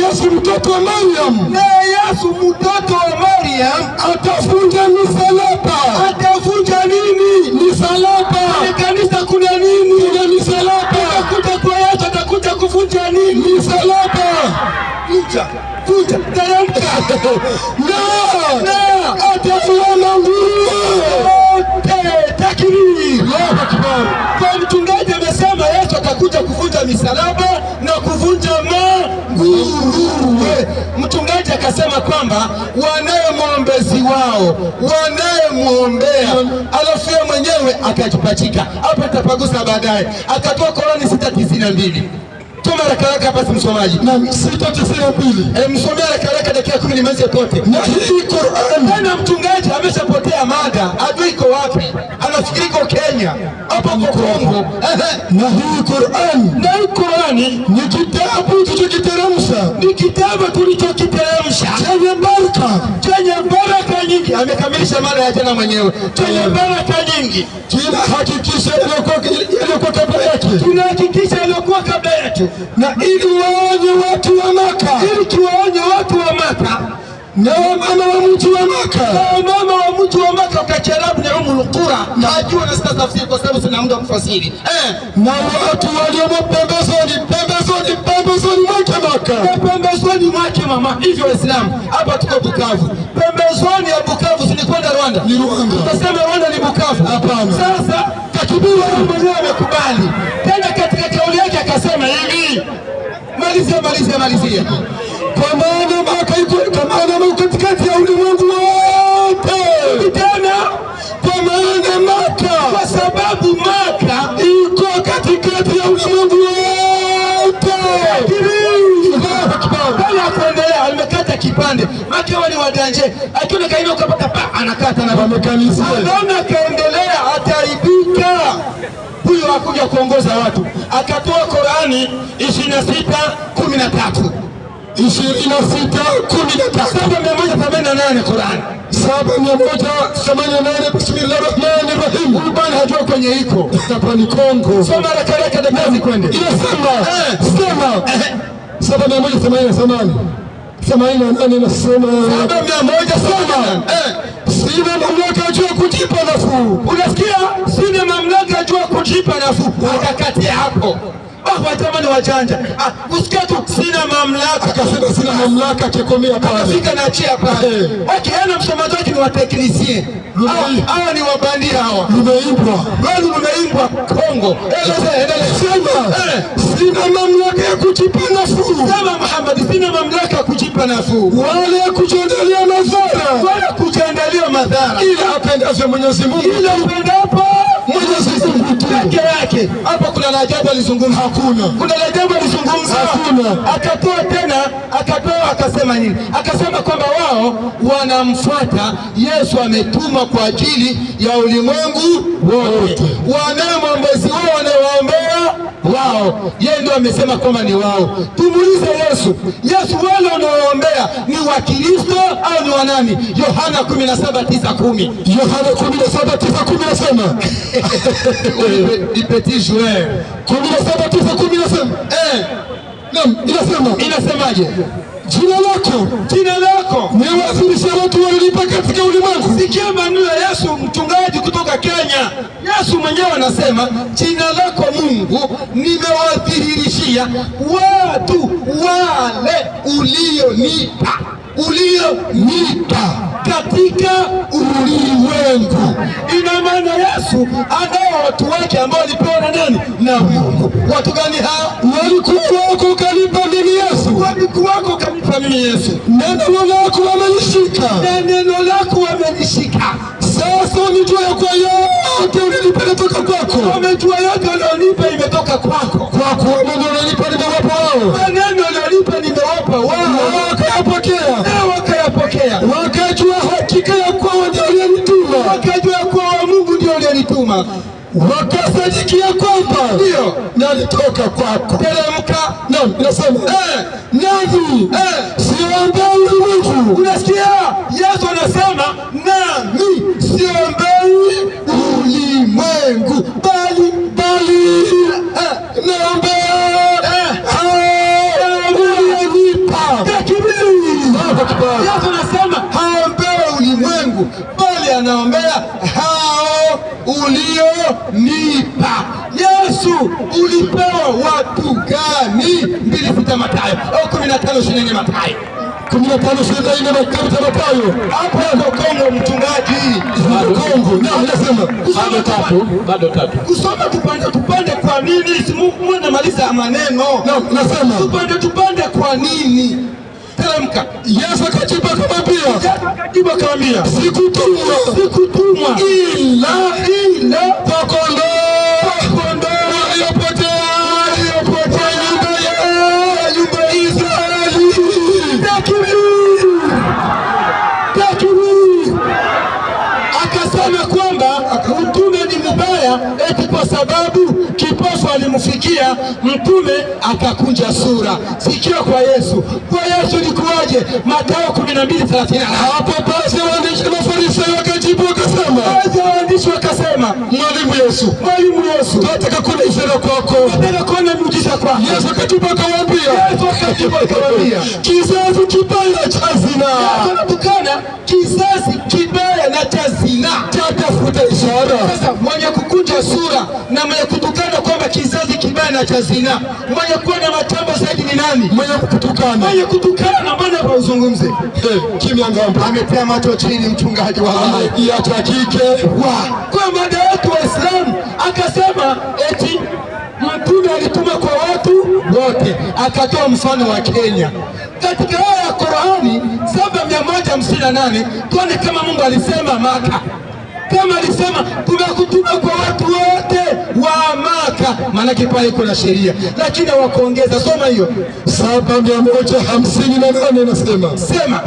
S1: Yesu mtoto wa Maryam.
S3: Yesu mtoto wa Maryam
S1: atavunja misalaba.
S3: Atavunja nini?
S1: Misalaba.
S3: Kwenye kanisa kuna nini?
S1: Kuna misalaba.
S3: Atakuja kwa Yesu, atakuja kuvunja nini?
S1: Misalaba.
S3: Vunja, teremka.
S1: Na atafuana nguruwe.
S3: Takbir. Allahu Akbar. Kwa mchungaji amesema Yesu atakuja kuvunja misalaba na kuvunja nguruwe. Mchungaji akasema kwamba wanaye mwombezi wao, wanayemwombea, alafu yeye mwenyewe akajipachika. Hapa nitapagusa baadaye. Akatoa Korani 6:92. Toma haraka basi msomaji.
S1: Na 6:92.
S3: Msomea haraka dakika 10 nimalize pote.
S1: Na hii Qur'an.
S3: Tena mchungaji ameshapotea mada. Adui iko wapi? Anafikiri iko Kenya. Hapo kwa Kongo.
S1: Na hii Qur'an.
S3: Na hii Qur'ani
S1: ni kitabu tulichokiteremsha.
S3: Ni kitabu tulichokiteremsha.
S1: Chenye
S3: baraka nyingi. Amekamilisha mada ya jana mwenyewe. Chenye baraka nyingi.
S1: Tunahakikisha ilikuwa kabla yake.
S3: Tunahakikisha ilikuwa kabla yetu.
S1: Na ili waonye watu wa Maka.
S3: Ili tuwaonye watu wa Maka.
S1: Na mama wa mji wa Maka.
S3: Na mama wa mji wa Maka ukacharabu na Ummul Qura. Najua na sita tafsiri kwa sababu sina muda kufasiri.
S1: Na watu waliomo pembezoni mwake Maka.
S3: Pembezoni mwake mama. Hivyo Waislamu hapa tuko Bukavu. Pembezoni ya Bukavu sinikwenda Rwanda.
S1: Ni Rwanda.
S3: Utasema Rwanda ni Bukavu.
S1: Hapana.
S3: Sasa takibiri mwenyewe amekubali. Tena katika kauli yake akasema hivi. Malizia.
S1: Kwa maana Maka iko katikati ya ulimwengu wote.
S3: Tena
S1: kwa maana Maka,
S3: kwa sababu Maka
S1: iko katikati ya ulimwengu wote.
S3: Bali akuendelea, alimekata kipande. Maka wale wadanje. Akiona kaina ukapata anakata na
S1: wamekanisa.
S3: Anaona kaendelea ataibika. Huyo hakuja kuongoza watu. Akatoa Qur'ani 26:13. 788 Qur'an.
S1: 788. Bismillahirrahmanirrahim.
S3: Huyu bwana hajua kwenye iko.
S1: Hapa ni Kongo.
S3: Soma haraka damu kwende.
S1: Inasema 788 nasema
S3: 788.
S1: Sina mamlaka juu ya kujipa nafuu.
S3: Unasikia? Sina mamlaka juu ya kujipa nafuu. Akakatia hapo. Watamani wajanja. Usikia tu sina mamlaka.
S1: Akasema sina mamlaka, akikomea pale.
S3: Akafika na achia pale. Ana msomaji wake ni wa teknisie. Hawa ni wabandia hawa.
S1: Lumeimbwa.
S3: Wewe umeimbwa Kongo. Endelea.
S1: Sina mamlaka ya kujipa nafuu.
S3: Sema Muhammad, sina mamlaka ya kujipa nafuu.
S1: Wala kujiandalia madhara.
S3: Wala kujiandalia madhara.
S1: Ila apendavyo Mwenyezi Mungu.
S3: Ila upendapo
S1: Mwenyezi Mungu
S3: peke yake. Hapo kuna la ajabu alizungumza.
S1: Hakuna.
S3: Kuna la ajabu alizungumza.
S1: Hakuna.
S3: Akatoa akasema nini? Akasema kwamba wao wanamfuata Yesu, ametuma kwa ajili ya ulimwengu wote. Wanaye mwombezi wao wanaowaombea wao. Yeye ndio amesema kwamba ni wao. Tumuulize Yesu, wale wanaoombea ni wa Kristo au ni wa nani? Yohana 17:9-10.
S1: Yohana 17:9-10 nasema.
S3: Petit joueur.
S1: 17:9-10 nasema.
S3: Inasemaje?
S2: Jina lako
S3: nimewafirisha watu walionipa katika ulimwengu.
S2: Sikia maneno ya Yesu, mchungaji kutoka Kenya. Yesu mwenyewe anasema jina lako Mungu nimewadhihirishia watu wale ulionipa katika ulimwengu. Ina maana Yesu anao watu wake ambao walipewa na nani? Na Mungu. Watu gani hao?
S3: Walikuwa wako kanipa mimi Yesu.
S2: Walikuwa wako kanipa mimi Yesu.
S3: Neno lako wamenishika.
S2: Neno lako wamenishika.
S3: Sasa wamejua ya kwa yote ulinipa imetoka kwako.
S2: Wamejua yote ulionipa imetoka kwako.
S3: Kwako neno ulinipa nimewapa wao.
S2: Neno ulinipa nimewapa wao.
S3: Wakayapokea.
S2: Wakayapokea.
S3: Wakajua hakika ya kwa ndio ulionituma.
S2: Wakajua kwa Mungu ndio ulionituma.
S3: Wakasadikia kwamba
S2: ndio
S3: nalitoka kwako.
S2: Teremka.
S3: Naam, nasema nami siombei ulimwengu.
S2: Unasikia? Yesu anasema nami siombei ulimwengu bali naombea Yesu anasema haombei ulimwengu bali anaombea hao ulionipa. Yesu ulipewa watu gani? 2:6 Mathayo au 15:24 Mathayo.
S3: 15:24 Mathayo.
S2: Hapo ndo Kongo mchungaji.
S3: Kongo. Na nasema
S5: bado tatu.
S2: Kusoma tupande kwa nini? Mungu anamaliza maneno.
S3: Nasema
S2: tupande kwa nini? Teremka.
S3: Yesu akajibu akamwambia, sikutumwa ila kwa kondoo waliopotea nyumba ya Israeli.
S2: Akasema kwamba mtume ni mbaya eti kwa sababu kipofu alimfikia mtume akakunja sura. Sikia kwa Yesu. Kwa Yesu ni kuwaje? Mathayo 12:30.
S3: Hapo basi waandishi na Mafarisayo wakajibu wakasema, Mwalimu Yesu, tunataka kuona ishara kwako.
S2: Tunataka kuona miujiza kwako.
S3: Yesu akajibu akawaambia, kizazi kibaya cha zina.
S2: Tunatukana kizazi kibaya na cha zina.
S3: Tafuta ishara.
S2: Sasa mwenye kukunja sura na mwenye kutukana kwamba kizazi kibaya na cha zina, mwenye kuwa na matambo zaidi ni nani?
S3: Mwenye kutukana.
S2: Na mbona kwa uzungumze?
S3: Kimya ngamba.
S2: Ametia macho chini mchungaji wa
S3: ya kike.
S2: Kwa mada yetu Waislamu akasema eti mtume alituma kwa watu wote, akatoa mfano wa Kenya. Katika aya ya Qur'ani 7:158 tuone kama Mungu alisema Maka. Kama alisema tumekutuma kwa watu wote wa Maka, maana pale kuna sheria, lakini hawakuongeza. Soma hiyo
S3: 7:158 nasema.
S2: Sema.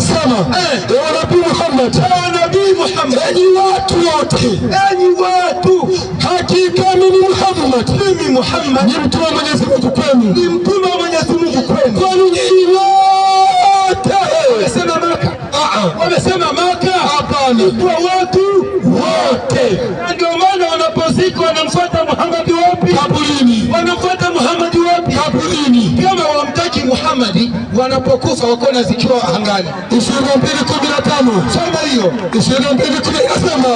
S3: Nabii Muhammad, enyi watu wote, hakika mimi Muhammad ni mtume wa Mwenyezi Mungu kwenu. Kwenu nyinyi wote.
S2: Wamesema Maka?
S3: Hapana.
S2: Kwa watu wote. Ndio maana wanapozika wanamfuata Muhammad wapi?
S3: Kaburini.
S2: Wanamfuata Muhammad wapi?
S3: Kaburini.
S2: Kama wamtaki Muhammad, wanapokufa wako na zikiwa angani.
S3: 22:15.
S2: Soma hiyo.
S3: 22:15 nasema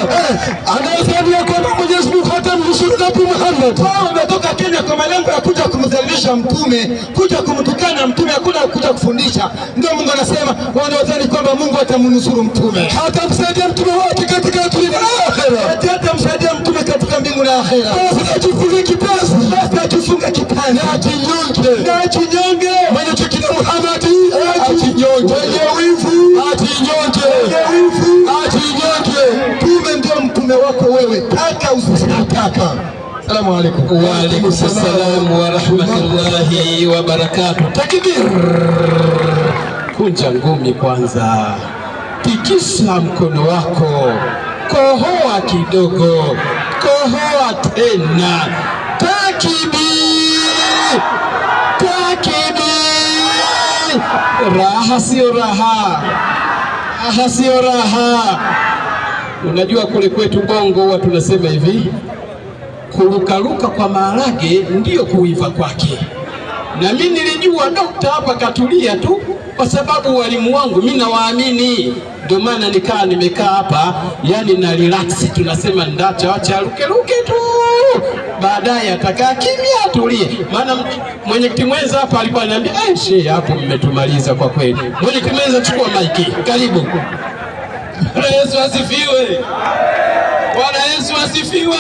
S3: anasema kwamba Mwenyezi Mungu hatamruhusu Nabii Muhammad.
S2: Wao wametoka Kenya kwa malengo ya kuja kumdhalilisha mtume, kuja kumtukana mtume, hakuna kuja kufundisha. Ndio Mungu anasema wanaodhani kwamba Mungu atamnusuru mtume,
S3: hatamsaidia mtume wake katika dunia na akhera,
S2: hatamsaidia mtume katika mbingu na akhera.
S3: Basi ajifunge kipazi,
S2: na ajinyonge,
S3: mwenye chuki na Muhammad ajinyonge,
S2: mwenye wivu ajinyonge. Mtume ndio mtume wako wewe, taka usitaka. Salamu alaykum.
S5: Wa alaykum salaam wa rahmatullahi wa barakatuh.
S2: Takbir.
S5: Kunja ngumi kwanza, tikisa mkono wako, kohoa kidogo, kohoa tena. Takbir. Raha sio raha, raha sio raha. Unajua kule kwetu Bongo huwa tunasema hivi, kurukaruka kwa maharage ndiyo kuiva kwake. Na mimi nilijua dokta hapa katulia tu kwa sababu walimu wangu mimi nawaamini. Ndio maana nimekaa hapa, yani na relax, tunasema ndacha wacha ruke tu, baadaye atakaa kimya atulie. Maana mwenyekiti mwenza hapa alikuwa ananiambia shehe, hapo mmetumaliza kwa kweli. Mwenyekiti mwenza, chukua maiki, karibu. Bwana Yesu asifiwe. Bwana Yesu asifiwe.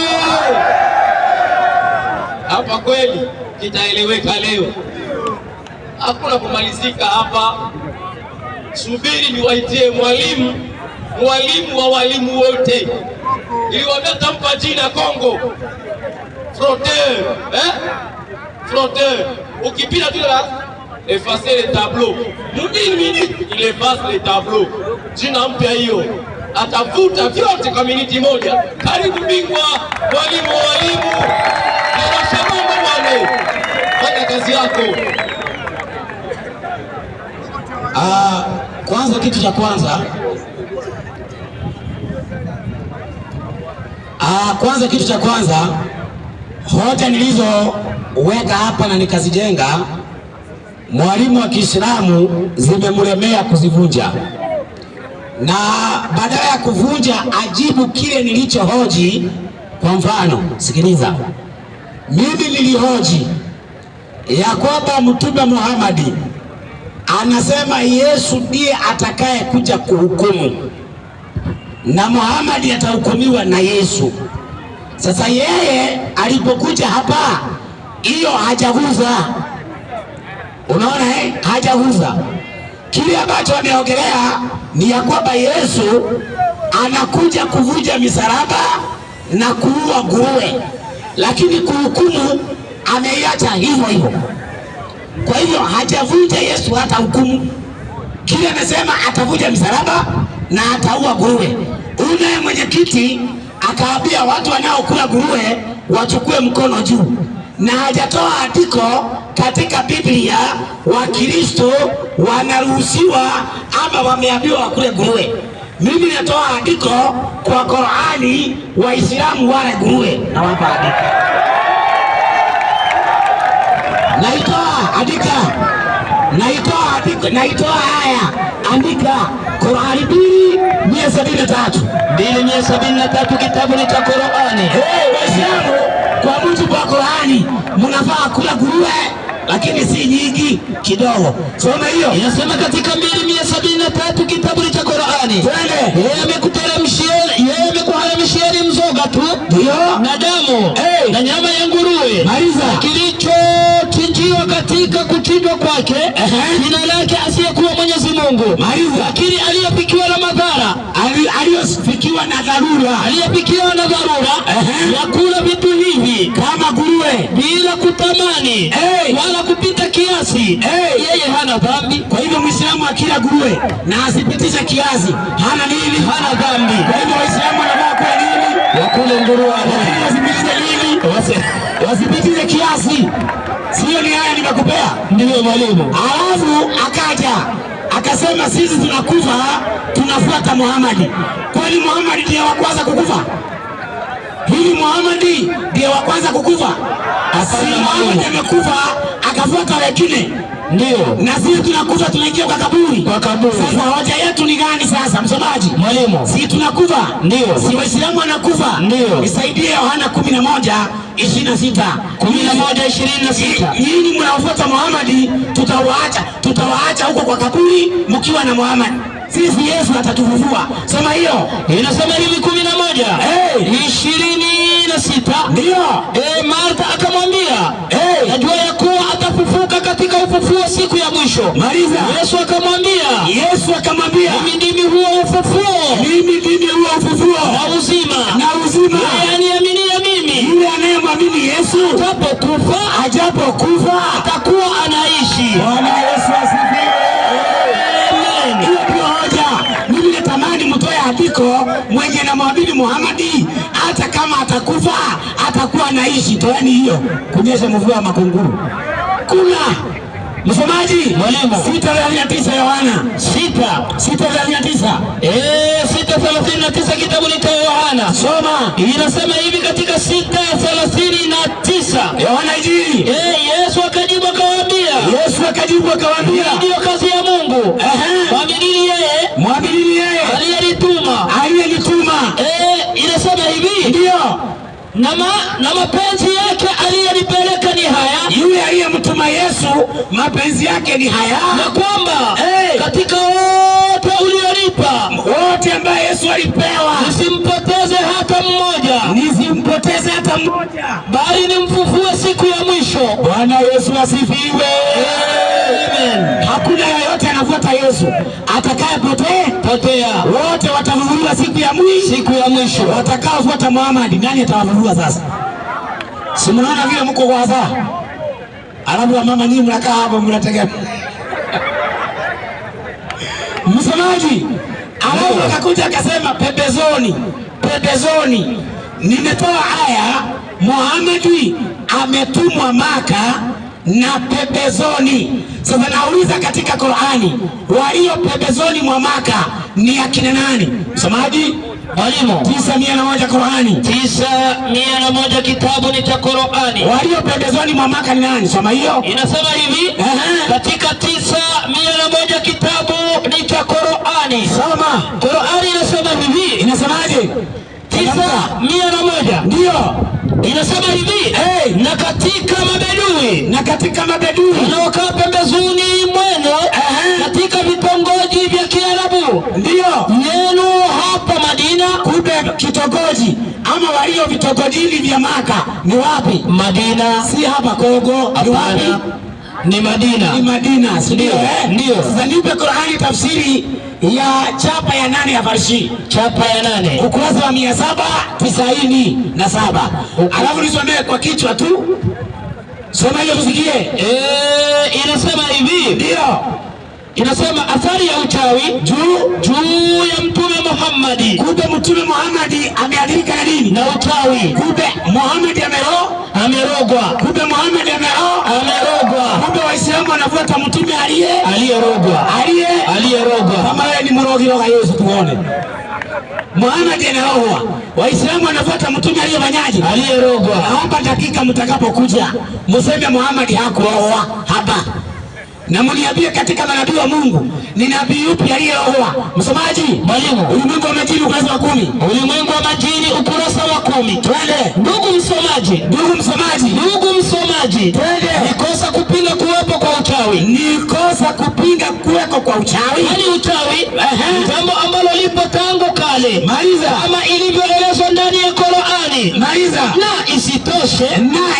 S5: Hapa kweli kitaeleweka leo, hakuna kumalizika hapa. Subiri niwaitie mwalimu wa walimu wote. Niliwaambia tampa jina Kongo Frotteur, Frotteur. Ukipita tu la effacer le tableau, une minute il efface le tableau. Jina mpya hiyo, atafuta vyote kwa miniti moja. Karibu bingwa, mwalimu wa walimu. Ninashauri bwana, fanya kazi yako.
S1: Kwanza kitu cha kwanza hoja nilizoweka hapa na nikazijenga, mwalimu wa Kiislamu zimemlemea kuzivunja, na badala ya kuvunja ajibu kile nilichohoji. Kwa mfano, sikiliza, mimi nilihoji ya kwamba Mtume Muhammad anasema Yesu ndiye atakaye kuja kuhukumu na Muhammad atahukumiwa na Yesu. Sasa yeye alipokuja hapa, hiyo hajaguza. Unaona hajaguza. Kile ambacho ameongelea ni ya kwamba Yesu anakuja kuvunja misalaba na kuua nguruwe, lakini kuhukumu ameiacha hivyo hivyo. Kwa hivyo hajavunja Yesu hata hukumu. Kile amesema atavunja misalaba na ataua nguruwe. Unaye mwenyekiti akaambia watu wanaokula nguruwe wachukue mkono juu, na hajatoa andiko katika Biblia Wakristo wanaruhusiwa ama wameambiwa wakule nguruwe. Mimi natoa andiko kwa Qur'ani, Waislamu wale nguruwe, na wapa andiko. Naitoa haya, andika Qur'ani 2:173 kitabu ni cha Qur'ani. Waislamu kwa mujibu wa Qur'ani mnafaa kula nguruwe, lakini si nyingi, kidogo. Soma hiyo.
S2: Inasema katika 2:173 kitabu ni cha Qur'ani.
S1: Twende.
S2: Yeye amekuharamishia mzoga tu,
S1: ndio,
S2: na damu na nyama ya nguruwe.
S1: Maliza.
S2: Kilichochinjiwa katika kuchinjwa kwake jina lake asiyekuwa Mwenyezi Mungu.
S1: Maliza.
S2: Lakini aliyepikiwa na madhara,
S1: aliyofikiwa na dharura,
S2: ya kula vitu hivi
S1: kama nguruwe
S2: bila kutamani wala kupita kiasi, yeye hana dhambi.
S1: Kwa hivyo Muislamu akila nguruwe na asipitishe kiasi hana nini? Hana dhambi. Kwa hivyo Waislamu wanafaa kula nini?
S2: Wakule nguruwe,
S1: wasipitize nini? Wasipitize kiasi. Sio ni haya nimekupea?
S2: Ndio mwalimu.
S1: Alafu akaja akasema sisi tunakufa tunafuata Muhammad. Kwani Muhammad ndiye wa kwanza kukufa? Hivi Muhammad ndiye wa kwanza kukufa? Si Muhammad amekufa akafuata wengine.
S2: Ndio.
S1: Na sisi tunakufa tunaingia kwa kaburi. Sasa hoja yetu ni gani sasa, msomaji?
S2: Mwalimu.
S1: Si tunakufa?
S2: Ndio.
S1: Si Waislamu wanakufa?
S2: Ndio.
S1: Nisaidie Yohana 11:26.
S2: 11:26.
S1: Nyinyi mnaofuata Muhammad tutawaacha huko kwa kaburi mkiwa na Muhammad. Sisi Yesu atatufufua. Sema hiyo.
S2: Inasema hivi 11:26.
S1: Ndio.
S2: Martha akamwambia, najua ya kuwa atafufuka katika ufufuo siku ya mwisho.
S1: Maliza.
S2: Yesu akamwambia, mimi ndimi huo ufufuo. Na uzima. Yeye aniaminia mimi,
S1: yule anayemwamini Yesu
S2: ajapokufa atakuwa anaishi.
S1: Bwana Yesu asifiwe. Hiyo ndio hoja. Mimi natamani mtoe andiko mwenye na mwamini Muhammad hata kama atakufa atakuwa anaishi. Toeni hiyo kunyesha mvua makunguru. Kuna msomaji?
S2: Mwalimu.
S1: 6:39 Yohana.
S2: 6:39. 6:39 kitabu ni cha Yohana.
S1: Soma.
S2: Inasema hivi katika 6:39.
S1: Yohana Injili.
S2: Yesu akajibu akawaambia,
S1: Yesu akajibu akawaambia,
S2: ndiyo kazi ya Mungu. Mwaminini yeye aliyenituma. Inasema hivi,
S1: ndio
S2: na mapenzi yake aliyenipeleka ni haya.
S1: Yule aliyemtuma Yesu mapenzi yake ni haya,
S2: na kwamba katika wote ulionipa,
S1: wote ambaye Yesu alipewa,
S2: nisimpoteze hata mmoja, bali nimfufue siku ya mwisho.
S1: Bwana Yesu asifiwe.
S2: Amen.
S1: Hakuna yeyote anafuata Yesu atakayepotea. Wote watafufuliwa siku ya mwisho. Watakaofuata Muhammad, nani atawafufua sasa? Si mnaona vile mko kwa saa? Alafu mama nyinyi mnakaa hapo mnategemea. Msemaji alafu akakuja akasema pembezoni nimetoa aya Muhammad ametumwa Maka na pembezoni. Sasa nauliza katika Qur'ani, walio pembezoni mwa Maka ni akina nani? Msemaji
S2: mwalimu,
S1: 901 Qur'ani,
S2: 901 kitabu ni cha Qur'ani.
S1: Walio pembezoni mwa Maka ni nani? Soma hiyo.
S2: Inasema hivi, katika 901 kitabu ni cha Qur'ani.
S1: Soma.
S2: Qur'ani inasema hivi.
S1: Inasemaje?
S2: 901
S1: ndio
S2: inasema hivi, na katika mabedui wanaokaa pembezoni mwenu katika vitongoji vya Kiarabu,
S1: ndio
S2: neno hapa Madina.
S1: Kumbe kitongoji ama walio vitongojini vya Maka ni wapi?
S2: Madina,
S1: si hapa Kongo. Ni wapi?
S2: Ni Madina.
S1: Ni Madina, ndio
S2: ndio.
S1: Sasa nipe Qur'ani tafsiri ya chapa ya 8 ya Farshi,
S2: chapa ya 8
S1: ukurasa wa 797. Alafu nisomee kwa kichwa tu, soma hiyo tusikie.
S2: Inasema hivi,
S1: ndio
S2: inasema athari ya uchawi juu ya Mtume Muhammad.
S1: Kumbe Mtume Muhammad ameadhirika na nini?
S2: Na uchawi.
S1: Kumbe Muhammad
S2: amerogwa.
S1: Kumbe Muhammad
S2: amerogwa.
S1: Kumbe Waislamu wanafuata mtume
S2: aliyerogwa.
S1: Kama wewe ni mrogi roga Yesu tuone. Muhammad anaoa, Waislamu wanafuata mtume aliyefanyaje?
S2: Aliyerogwa.
S1: Naomba dakika mtakapokuja mseme Muhammad hakuoa hapa. Na mniambie katika manabii wa Mungu ni nabii yupi aliyeoa? Msomaji
S2: mwalimu,
S1: Ulimwengu wa Majini ukurasa wa 10.
S2: Ulimwengu wa Majini ukurasa wa 10.
S1: Twende
S2: ndugu msomaji,
S1: twende.
S2: Nikosa kupinga kuwepo kwa uchawi.
S1: Yaani
S2: uchawi jambo ambalo lipo tangu kale.
S1: Maliza.
S2: Kama ilivyoelezwa ndani ya Qur'ani.
S1: Maliza.
S2: Na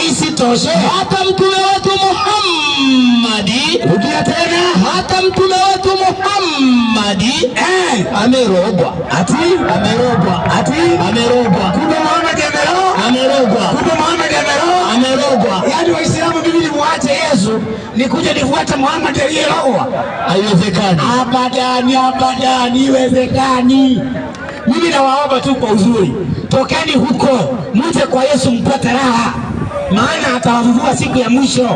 S2: isitoshe hata mtume wetu Muhammad,
S1: rudia tena,
S2: hata mtume wetu Muhammad amerogwa.
S1: Kumbe Muhammad amerogwa. Yaani Waislamu mimi nimwache Yesu nikuje nifuate Muhammad aliyerogwa?
S2: Haiwezekani.
S1: Abadani, iwezekani. Mimi nawaomba tu kwa uzuri, tokeni huko muje kwa Yesu mpate raha, maana atawafufua siku ya mwisho.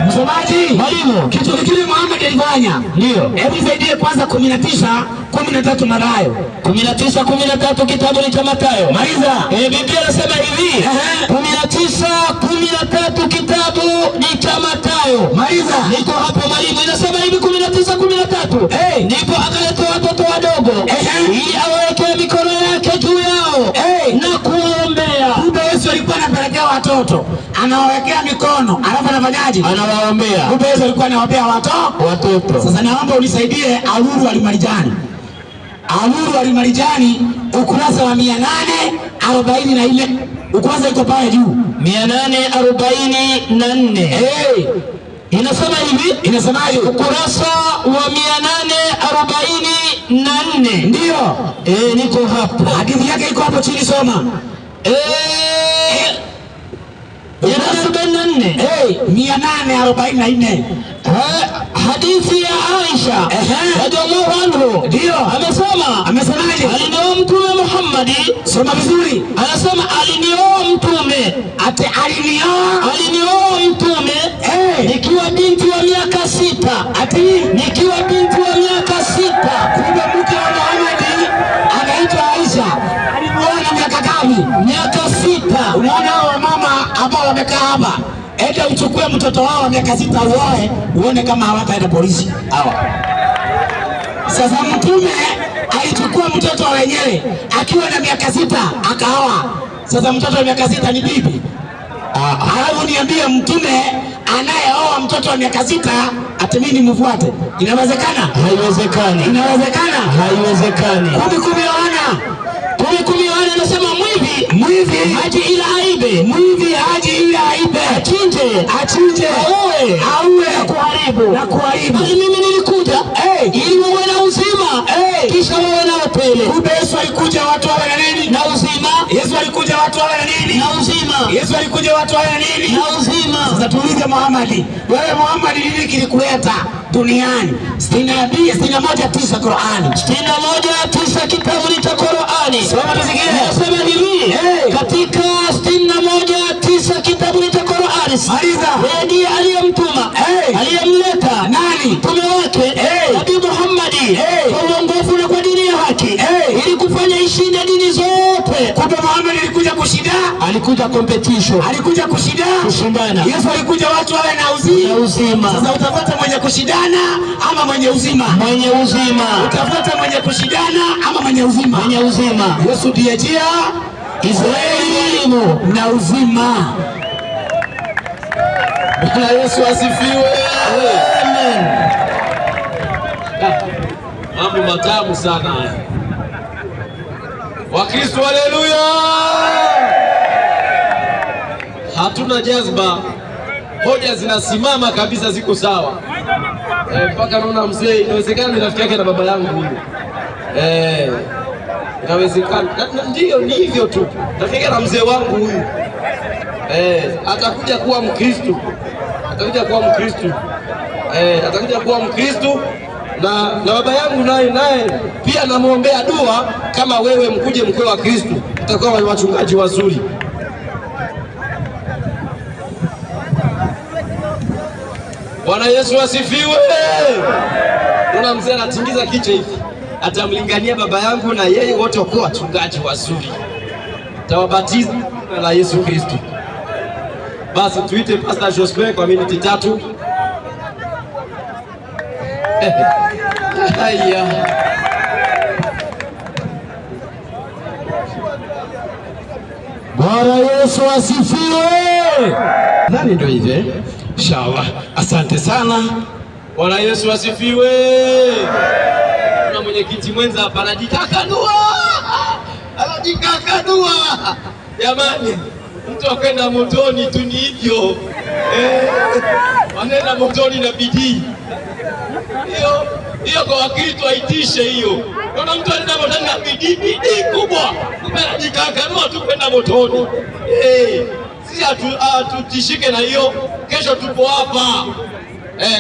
S1: Msomaji
S2: mwalimu,
S1: kitu kile Muhammad alifanya,
S2: ndio
S1: hebu nisaidie kwanza 19:13 Mathayo.
S2: 19:13 kitabu ni cha Mathayo.
S1: Maliza.
S2: Biblia inasema hivi, 19:13 kitabu ni cha Mathayo.
S1: Maliza.
S2: Niko hapo mwalimu, inasema hivi 19:13. Ndipo akaleta watoto wadogo ili aweke mikono yake juu yao na kuombea.
S1: Kumbe Yesu alikuwa anapelekea watoto, anawawekea mikono, alafu anafanyaje?
S2: Anawaombea.
S1: Kumbe Yesu alikuwa anawaombea watoto. Sasa naomba unisaidie Aluru Alimarijani ukurasa wa 844. Ukurasa iko pale juu
S2: 844. Inasema hivi,
S1: inasemaje?
S2: Ukurasa wa 844.
S1: Ndio.
S2: Niko hapo.
S1: Hadithi yake iko hapo chini, soma. 844.
S2: Hadithi ya Aisha radhiallahu anhu, ndio amesemaje? Alinioa Mtume Muhammad.
S1: Soma vizuri.
S2: Anasema alinioa Mtume. Alinioa Mtume nikiwa binti wa miaka 6. Nikiwa binti wa miaka 6.
S1: Kumbe mke wa Muhammad anaitwa Aisha. Alioa na miaka ngapi?
S2: Miaka 6.
S1: Unaona hao mama ambao wamekaa hapa, enda uchukue mtoto wao wa miaka 6 uoe, uone kama hawataenda polisi hawa. Sasa Mtume alichukua mtoto wa wenyewe akiwa na miaka 6 akaoa. Sasa mtoto wa miaka 6 ni bibi? Halafu niambie Mtume anayeoa mtoto wa miaka 6 ati mimi nimfuate? Inawezekana?
S2: Haiwezekani.
S1: Inawezekana?
S2: Haiwezekani.
S1: Kumi Yohana anasema mwivi haji ila aibe. Mwivi haji ila aibe. Achinje. Auwe na kuharibu.
S2: Bali mimi nilikuja ili wawe na uzima, kisha wawe na upele.
S1: Kumbe Yesu alikuja watu wawe na nini?
S2: Na uzima.
S1: Yesu alikuja watu wawe na nini?
S2: Na uzima.
S1: Yesu alikuja watu wawe na nini?
S2: Na uzima.
S1: Sasa tuulize Muhammad, wewe Muhammad, nini kilikuleta duniani? 61:9 Qur'ani.
S2: 61:9 kitabu cha Qur'ani.
S1: Soma tusikie.
S2: Nasema hivi, katika 61:9 kitabu cha Qur'ani.
S1: Maliza.
S2: Yeye ndiye aliyemtuma, aliyemleta
S1: nani?
S2: Mtume wake Nabii Muhammad kwa uongofu na kwa dini ya haki, ili kufanya ishinde dini zote.
S1: Kumbe Muhammad alikuja kushinda,
S2: alikuja competition,
S1: alikuja kushindana.
S2: Yesu
S1: alikuja watu wawe na uzima. Sasa utafuata mwenye kushindana ama mwenye uzima?
S2: Mwenye uzima.
S1: Utafuata mwenye kushindana ama mwenye uzima?
S2: Mwenye uzima.
S1: Yesu ndiye njia,
S2: Israeli
S1: na uzima.
S5: Bwana Yesu asifiwe.
S2: Amen.
S5: Mambo matamu sana haya. Wakristo, haleluya. Hatuna jazba, hoja zinasimama kabisa, ziko sawa. Mpaka naona mzee, inawezekana ni rafiki yake na baba yangu huyu. Inawezekana. Ndio, ni hivyo tu. Rafiki na mzee wangu huyu. Atakuja kuwa Mkristo. Atakuja kuwa Mkristo na baba yangu naye pia namuombea dua kama wewe mkuje mkwe wa Kristo, tutakuwa wachungaji wazuri. Bwana Yesu asifiwe. Kuna mzee anatingiza kichwa hivi, atamlingania baba yangu na yeye, wote wakuwa wachungaji wazuri, tawabatiza na Yesu Kristo. Basi tuite Pastor Jospin kwa minute 3. Haya.
S1: Bwana Yesu asifiwe.
S5: Nani ndio hivi? Inshallah. Asante sana. Bwana Yesu asifiwe. Kuna mwenyekiti mwenza hapa anajikakanua. Jamani, mtu akwenda motoni tu ni hivyo. Wanaenda motoni na bidii. Hiyo kwa Wakristo aitishe hiyo. Kuna mtu anaenda motoni na bidii kubwa. Kumbe anajikakanua tu kwenda motoni. Sisi hatutishike na hiyo. Kesho tupo hapa.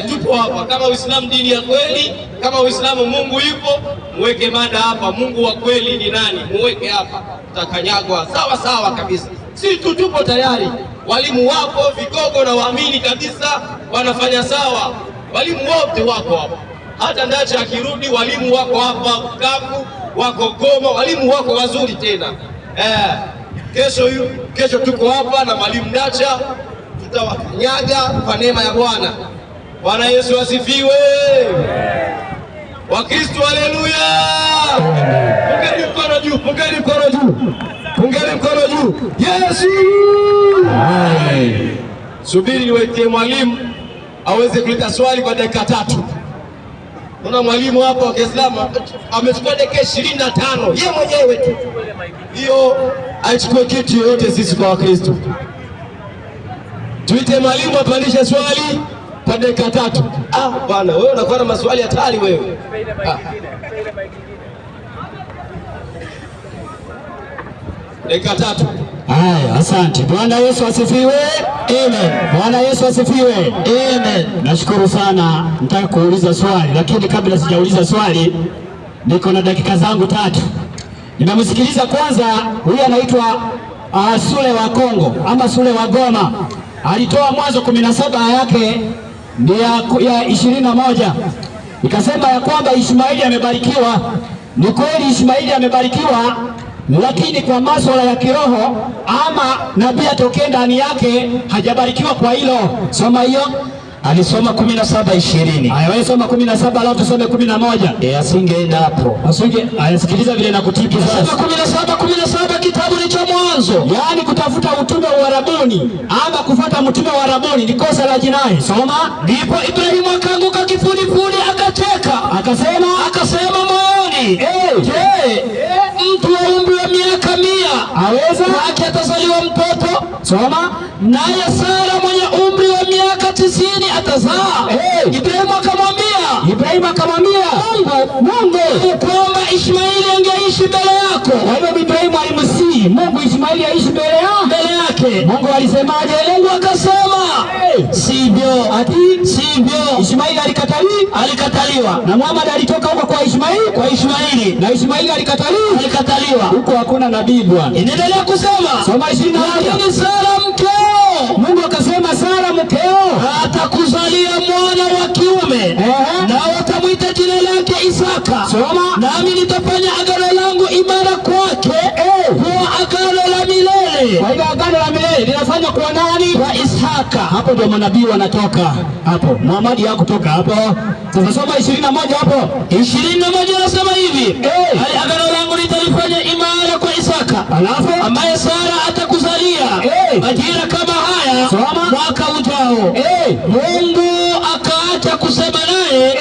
S5: Tupo hapa kama Uislamu dini ya kweli, kama Uislamu Mungu yupo, muweke mada hapa, Mungu wa kweli ni nani? Muweke hapa. Utakanyagwa sawa kabisa. Sisi tupo tayari. Walimu wako, vigogo na waamini kabisa wanafanya sawa. Walimu wote wako hapa. Hata Ndacha akirudi walimu wako hapa, Bukavu wako, Goma, walimu wako wazuri tena. Kesho tuko hapa na mwalimu Ndacha, tutawakanyaga kwa neema ya Bwana. Bwana Yesu asifiwe. Wakristo, haleluya. Pungeni mkono juu, pungeni mkono juu. Yesu. Subiri niweke mwalimu aweze kuleta swali kwa dakika 3. Kuna mwalimu hapa wa Kiislamu amechukua dakika 25 yeye mwenyewe tu. Hiyo aichukue kitu yoyote sisi kwa Wakristo. Tuite mwalimu apandishe swali kwa dakika 3. Bwana wewe unakuwa na maswali hatari wewe. Dakika 3.
S1: Haya, asante. Bwana Yesu asifiwe. Amen. Bwana Yesu asifiwe. Amen. Nashukuru sana. Nataka kuuliza swali, lakini kabla sijauliza swali, niko na dakika zangu 3. Nimemsikiliza kwanza, huyu anaitwa Sule wa Kongo ama Sule wa Goma. Alitoa Mwanzo 17 yake ni ya 21. Ikasema ya kwamba Ishmaeli amebarikiwa. Ni kweli Ishmaeli amebarikiwa, lakini kwa masuala ya kiroho ama nabii atokee ndani yake, hajabarikiwa kwa hilo. Soma hiyo.
S2: Alisoma 17:20.
S1: Haya, wewe soma 17 alafu tusome 11.
S2: Asingeenda hapo.
S1: Sikiliza vile nakutibu sasa.
S2: 17 kitabu ni cha Mwanzo.
S1: Yaani kutafuta utume wa Arabuni ama kufuata mtume wa Arabuni ni kosa la jinai. Soma.
S2: Ndipo Ibrahimu akaanguka kifudifudi akacheka. Akasema moyoni, je, mtu wa umri wa miaka 100
S1: aweza
S2: wake atazaliwa mtoto?
S1: Soma.
S2: Naye Sara mwenye umri wa miaka 90 atazaa. Ibrahimu akamwambia Mungu kwamba Ishmaeli angeishi mbele yako.
S1: Kwa hivyo Ibrahimu alimsihi Mungu Ishmaeli aishi mbele
S2: yake.
S1: Mungu alisemaje?
S2: Mungu akasema sivyo.
S1: Sivyo. Ishmaeli alikataliwa. Na Muhammad alitoka huko kwa Ishmaeli. Na Ishmaeli alikataliwa. Huko hakuna nabii bwana.
S2: Inaendelea kusema.
S1: Soma 21.
S2: Lakini Sara mkeo,
S1: Mungu akasema Sara mkeo
S2: atakuzalia mwana wa kiume, na utamwita jina lake Isaka.
S1: Soma.
S2: Nami nitafanya agano langu imara kwake, kwa agano la milele.
S1: Kwa hiyo agano la milele linafanywa kwa nani?
S2: Kwa Isaka.
S1: Hapo ndio manabii wanatoka hapo. Muhammad hakutoka hapo. Sasa soma 21 hapo.
S2: 21 anasema hivi, agano langu nitalifanya imara kwa Isaka,
S1: alafu
S2: ambaye Sara atakuzalia majira kama haya mwaka ujao. Mungu akaacha kusema naye,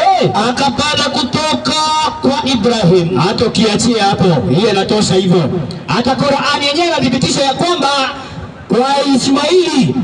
S2: akapanda kutoka kwa Ibrahim.
S1: Hata ukiachia hapo, hiyo inatosha hivyo. Hata Qur'ani yenyewe inathibitisha ya kwamba kwa Ishmaeli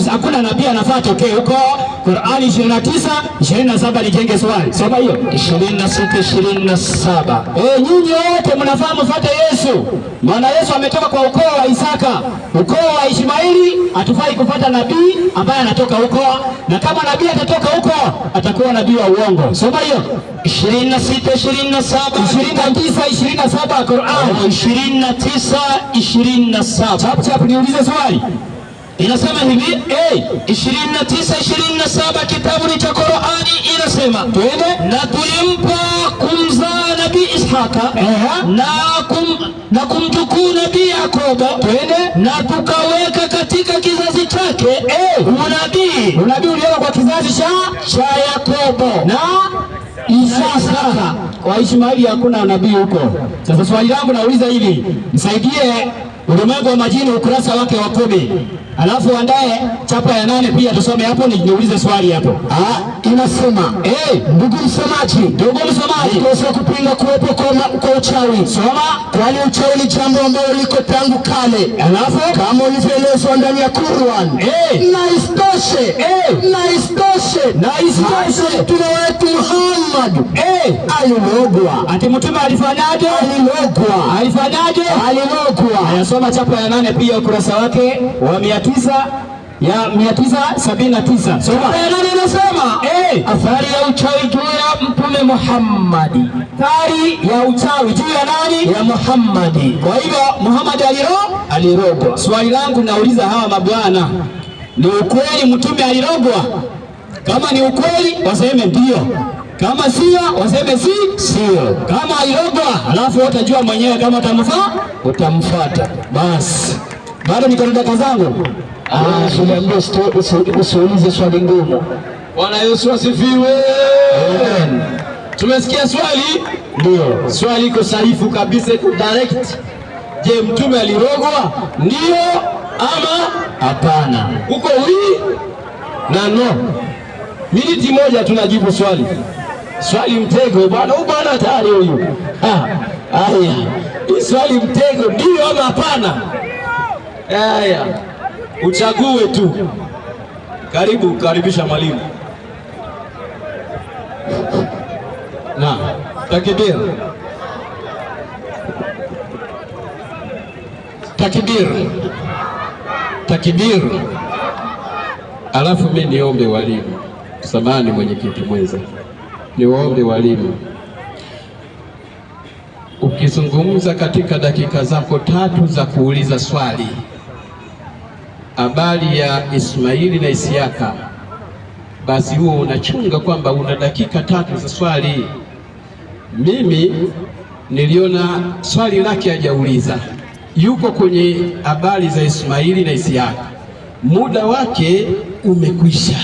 S1: hakuna nabii anafaa tokee huko. Qur'ani 29:27 nijenge swali. Soma hiyo.
S2: 26:27.
S1: Nyinyi wote mnafaa mfuate Yesu. Maana Yesu ametoka kwa ukoo wa Isaka. Ukoo wa Ishmaeli hatufai kufuata nabii ambaye anatoka huko. Na kama nabii atatoka huko, atakuwa nabii wa uongo. Soma hiyo.
S2: 26:27.
S1: 29:27 Qur'an.
S2: 29:27.
S1: Chap niulize swali.
S2: Inasema hivi, 29:27 kitabu ni cha Qur'ani inasema, na tulimpa kumzaa nabii Ishaka na kumtukuu nabii Yakobo, na tukaweka katika kizazi chake unabii
S1: ulioka kwa kizazi
S2: cha Yakobo
S1: na Isaka. Kwa Ishmaeli hakuna nabii huko. Sasa swali langu nauliza hivi, nisaidie ulimwengu wa majini ukurasa wake wa 10. Alafu andae chapa ya 8 pia tusome hapo, niulize swali hapo.
S2: Inasema
S1: ndugu msomaji,
S2: kosa kupinga kuwepo kwa uchawi.
S1: Soma.
S2: Kwani uchawi ni jambo ambalo liko tangu kale,
S1: alafu
S2: kama ulivyoelezwa ndani ya Qur'an. Na isitoshe mtume wetu Muhammad alilogwa.
S1: Ati mtume alifanyaje?
S2: Alilogwa.
S1: Ayasoma chapa ya 8 pia ukurasa wake wa 979. Soma.
S2: Inasema athari ya uchawi juu ya mtume Muhammad.
S1: Athari ya uchawi juu ya nani?
S2: Ya Muhammad.
S1: Kwa hivyo Muhammad alirogwa. Swali langu nauliza hawa mabwana, ni ukweli mtume alirogwa? Kama ni ukweli waseme ndio, kama sio waseme sio. Kama alirogwa, alafu utajua mwenyewe kama utamfuata. Basi bado niko na dakika zangu.
S2: Usiulize swali ngumu.
S5: Bwana Yesu asifiwe.
S2: Amen.
S5: Tumesikia swali?
S2: Ndio.
S5: Swali iko sahihi kabisa, iko direct. Je, mtume alirogwa? Ndio ama
S2: hapana?
S5: Uko na no. Miniti moja tunajibu swali. Swali mtego bwana, huyu bwana hatari huyu. Haya. Swali mtego, ndio ama hapana? Haya. Uchague tu. Karibu, karibisha mwalimu. Na takbir. Alafu mimi niombe walimu. Samahani mwenyekiti mwenza. Niwaombe walimu. Ukizungumza katika dakika zako 3 za kuuliza swali habari ya Ismaili na Isiaka, basi huo unachunga kwamba una dakika 3 za swali. Mimi niliona swali lake hajauliza, yuko kwenye habari za Ismaili na Isiaka, muda wake umekwisha.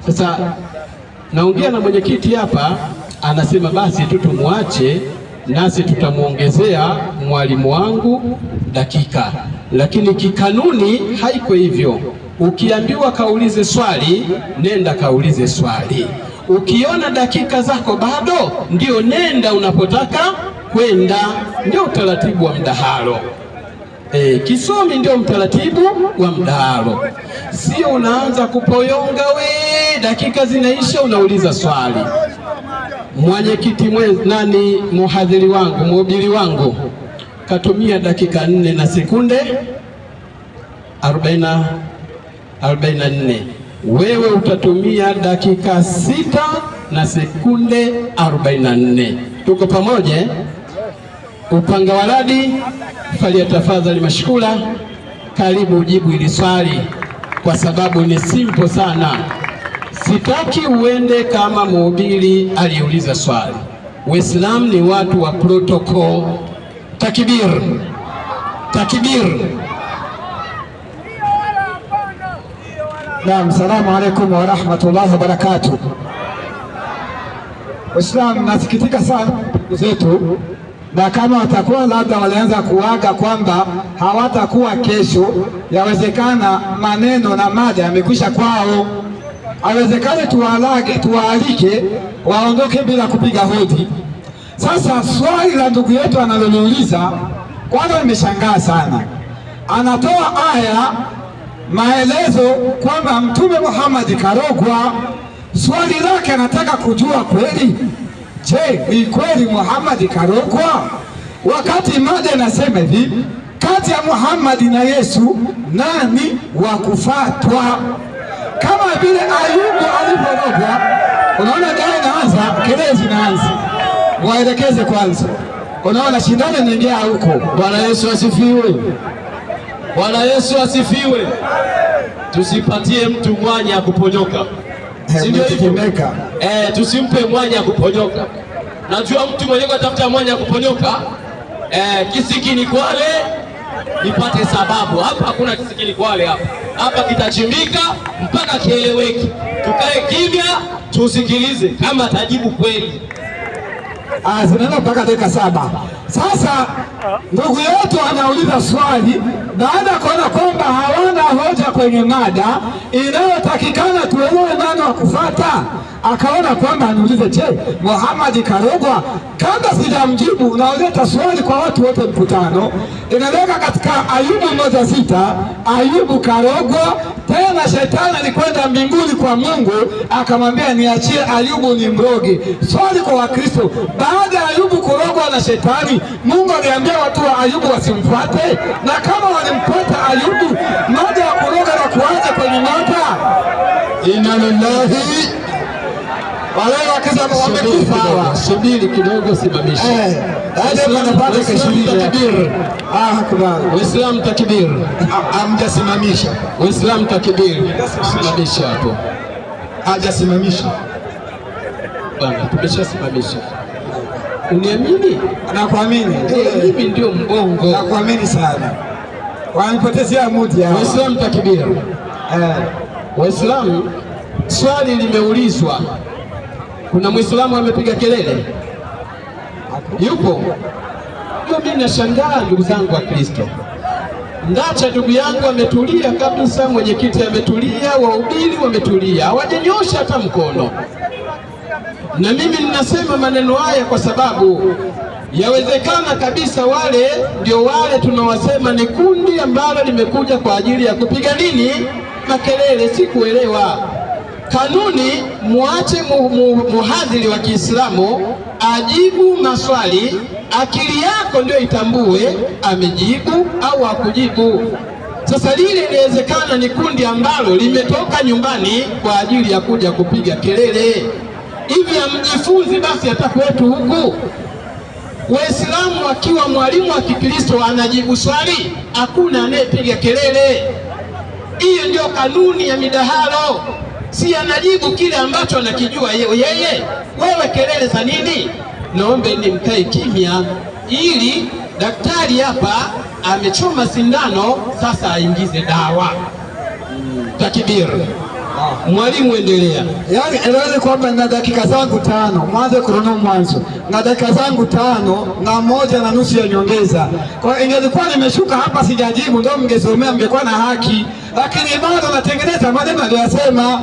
S5: Sasa naongea na mwenyekiti hapa, anasema basi tu tumwache, nasi tutamuongezea mwalimu wangu dakika, lakini kikanuni haiko hivyo. Ukiambiwa kaulize swali, nenda kaulize swali. Ukiona dakika zako bado, ndio nenda unapotaka kwenda. Ndio utaratibu wa mdahalo. Kisomi ndio mtaratibu wa mdahalo, sio unaanza kupoyonga dakika zinaisha unauliza swali. Mwenyekiti mhadhiri wangu, mhubiri wangu katumia dakika 4 na sekunde 44. Wewe utatumia dakika 6 na sekunde 44. Tuko pamoja? Upanga wa radi, falia tafadhali Mashkula, karibu ujibu hili swali kwa sababu ni simple sana. Sitaki uende kama mhubiri aliuliza swali. Waislamu ni watu wa protocol. Takbir, takbir.
S3: Naam, salamu alaykum wa rahmatullahi wa barakatuh. Waislamu, nasikitika sana ndugu zetu, na kama watakuwa labda walianza kuaga kwamba hawatakuwa kesho, yawezekana maneno na mada yamekwisha kwao. Haiwezekani tuwaalike waondoke bila kupiga hodi. Sasa swali la ndugu yetu analoliuliza, kwanza nimeshangaa sana. Anatoa aya maelezo kwamba Mtume Muhammad karogwa. Swali lake anataka kujua kweli, je, ni kweli Muhammad karogwa? Wakati mada inasema hivi, kati ya Muhammad na Yesu nani wa kufatwa? Kama vile Ayubu alivyorogwa. Unaona gani inaanza, kelele zinaanza. Waelekeze kwanza. Unaona shindano inaingia huko.
S2: Bwana Yesu asifiwe. Bwana Yesu asifiwe. Tusipatie mtu mwanya kuponyoka. Sio hivyo? Tusimpe mwanya kuponyoka. Najua mtu mwenye atafuta mwanya kuponyoka, kisikini Kwale nipate sababu. Hapa hakuna kisikini Kwale hapa. Hapa kitachimbika mpaka kieleweke. Tukae kimya tusikilize kama atajibu kweli.
S3: Zinaenda mpaka dakika 7. Sasa ndugu yetu anauliza swali baada ya kuona kwamba hawana hoja kwenye mada inayotakikana tuelewe nani wa kufuata. Akaona kwamba aniulize, je, Muhammad karogwa? Kabla sijamjibu, unaoleta swali kwa watu wote mkutano, inaweka katika Ayubu 1:6, Ayubu karogwa. Tena shetani alikwenda mbinguni kwa Mungu akamwambia niachie Ayubu ni mroge. Swali kwa Wakristo, baada ya Ayubu kurogwa na shetani, Mungu aliambia watu wa Ayubu wasimfuate? Na kama walimfuata Ayubu, mada ya kuroga na kuanza kwenye mada, inna lillahi wale wakisema wamekufa hawa.
S5: Subiri kidogo, simamisha.
S3: Takbir.
S5: Waislamu takbir.
S3: Hamjasimamisha.
S5: Waislamu takbir. Simamisha hapo.
S3: Hajasimamisha.
S5: Bwana, tumeshasimamisha. Uniamini?
S3: Nakuamini.
S5: Mimi ndio mbongo.
S3: Nakuamini sana. Wanipotezea mudi hao.
S5: Waislamu takbir. Waislamu, swali limeulizwa. Kuna Muislamu amepiga kelele? Yupo? Mimi nashangaa ndugu zangu wa Kristo. Ndacha ndugu yangu ametulia kabisa, mwenyekiti ametulia, wahubiri wametulia, hawajanyosha hata mkono. Na mimi ninasema maneno haya kwa sababu yawezekana kabisa wale ndio wale tunawasema ni kundi ambalo limekuja kwa ajili ya kupiga nini? Makelele. Sikuelewa kanuni. Muache muhadhiri wa Kiislamu ajibu maswali, akili yako ndio itambue amejibu au hakujibu. Sasa lile inawezekana ni kundi ambalo limetoka nyumbani kwa ajili ya kuja kupiga kelele. Hivi amjifunzi basi hata kwetu huku. Waislamu akiwa mwalimu wa Kikristo anajibu swali, hakuna anayepiga kelele. Hiyo ndio kanuni ya midahalo. Si anajibu kile ambacho anakijua yeye. Wewe kelele za nini? Naombe ni mkae kimya ili daktari hapa amechoma sindano, sasa aingize dawa. Takbir. Mwalimu, endelea.
S3: Yaani eleze kwamba na dakika zangu 5 mwanzo krono mwanzo na dakika zangu 5 na 1.5 ya nyongeza. Kwa hiyo ingelikuwa nimeshuka hapa sijajibu, ndio mngesomea, mngekuwa na haki, lakini bado natengeneza maneno aliyosema.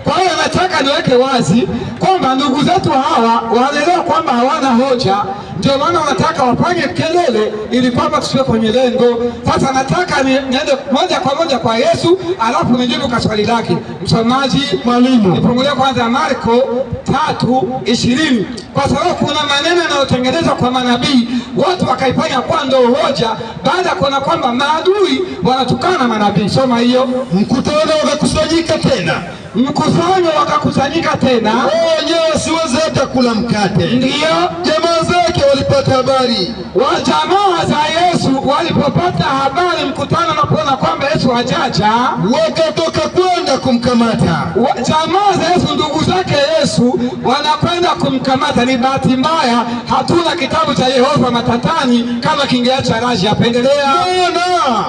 S3: Kwa hiyo nataka niweke wazi kwamba ndugu zetu hawa wanaelewa kwamba hawana hoja, ndio maana wanataka wafanye kelele ili kwamba tusiwe kwenye lengo. Sasa nataka niende moja kwa moja kwa Yesu, alafu nijibu kwa swali lake. Msomaji, mwalimu, nifungulie kwanza Marko 3:20 kwa sababu kuna maneno yanayotengenezwa kwa manabii, watu wakaifanya kwa ndio hoja, baada kuna kwamba maadui wanatukana manabii. Soma hiyo.
S2: Mkutano wakakusanyika tena,
S3: mkusanyo wakakusanyika tena,
S2: wao wenyewe siwezi hata kula mkate.
S3: Ndiyo
S2: jamaa zake walipata habari,
S3: wa jamaa za Yesu walipopata habari, mkutano napoona kwamba Yesu hajaja,
S2: wakatoka kwenda kumkamata.
S3: Jamaa za Yesu, ndugu zake Yesu, wanakwenda kumkamata. Ni bahati mbaya hatuna kitabu cha Yehova matatani kama kingeacha raji. Apendelea.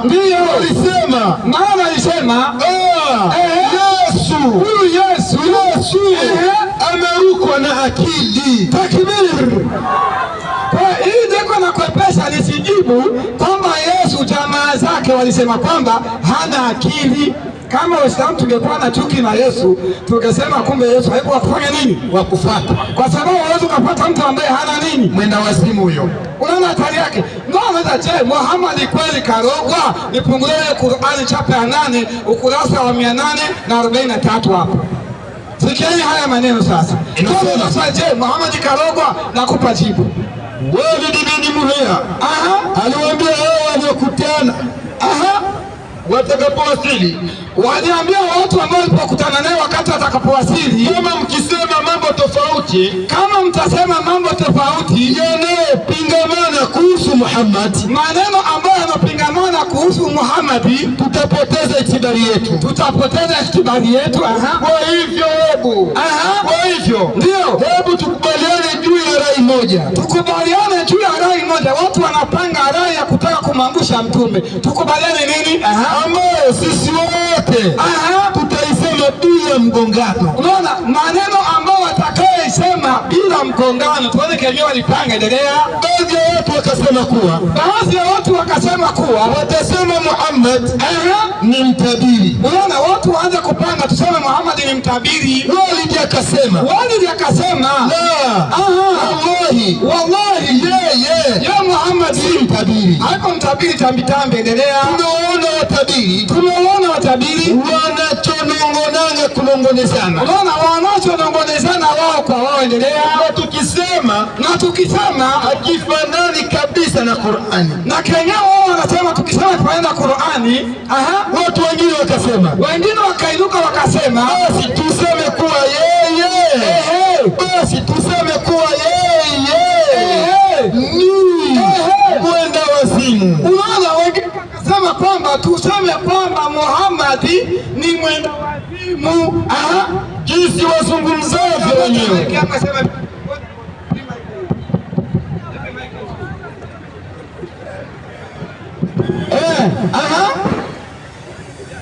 S3: Ndiyo alisema, maana alisema
S2: Yesu,
S3: huyu Yesu
S2: amerukwa na akili.
S3: Takbir. Kwa hiyo ndiko na kwepesha nisijibu kwamba Yesu jamaa zake walisema kwamba hana akili. Kama Waislamu tungekuwa na chuki na Yesu, tungesema kumbe Yesu haikuwa kufanya nini? Wa kufuata. Kwa sababu hawezi kupata mtu ambaye hana nini? Mwenda wazimu huyo. Unaona hatari yake. Ndio anaweza je, Muhammad kweli karogwa? Nipungulie Qur'ani chapa ya 8 ukurasa wa 843 hapo. Sikieni haya maneno sasa. Sasa je, Muhammad karogwa? Nakupa jibu.
S2: Walid bin Mughira aliwaambia hao waliokutana watakapowasili,
S3: waliambia watu ambao walipokutana naye wakati watakapowasili,
S2: kama mkisema mambo tofauti,
S3: kama mtasema mambo tofauti
S2: yanayopingamana kuhusu Muhammad,
S3: maneno ambayo yanapingamana kuhusu Muhammad,
S2: tutapoteza itibari yetu,
S3: tutapoteza itibari yetu.
S2: Kwa hivyo kwa hivyo
S3: ndio
S2: hebu tukubaliane juu ya rai moja,
S3: tukubaliane juu ya rai moja. Watu wanapanga rai ya kutaka kumangusha mtume, tukubaliane nini?
S2: Ambayo sisi wote tutaisema bila mgongano.
S3: Unaona maneno ambayo watakayoisema bila mgongano, tuone kenyewe walipanga. Endelea.
S2: Baadhi ya watu wakasema kuwa watasema Muhammad ni mtabiri.
S3: Unaona watu waanze kupanga, tuseme Muhammad ni mtabiri.
S2: Walid akasema
S3: wallahi yeye Muhammad
S2: si mtabiri,
S3: haiko mtabiri tambitambi. Endelea. Tumeona watabiri
S2: wanachonongonana kunongonezana.
S3: Unaona wanachonongonezana wao kwa wao. Endelea.
S2: Na tukisema hakifanani kabisa na Qur'ani,
S3: na Kenya wao wanasema tukisema tunaenda Qur'ani.
S2: Watu wengine
S3: wakainuka wakasema
S2: basi tuseme kuwa yeye ni mwenda wazimu.
S3: Unaona wengine wakasema kwamba tuseme kwamba Muhammad ni mwenda wazimu.
S2: Jinsi wazungumzavyo wenyewe.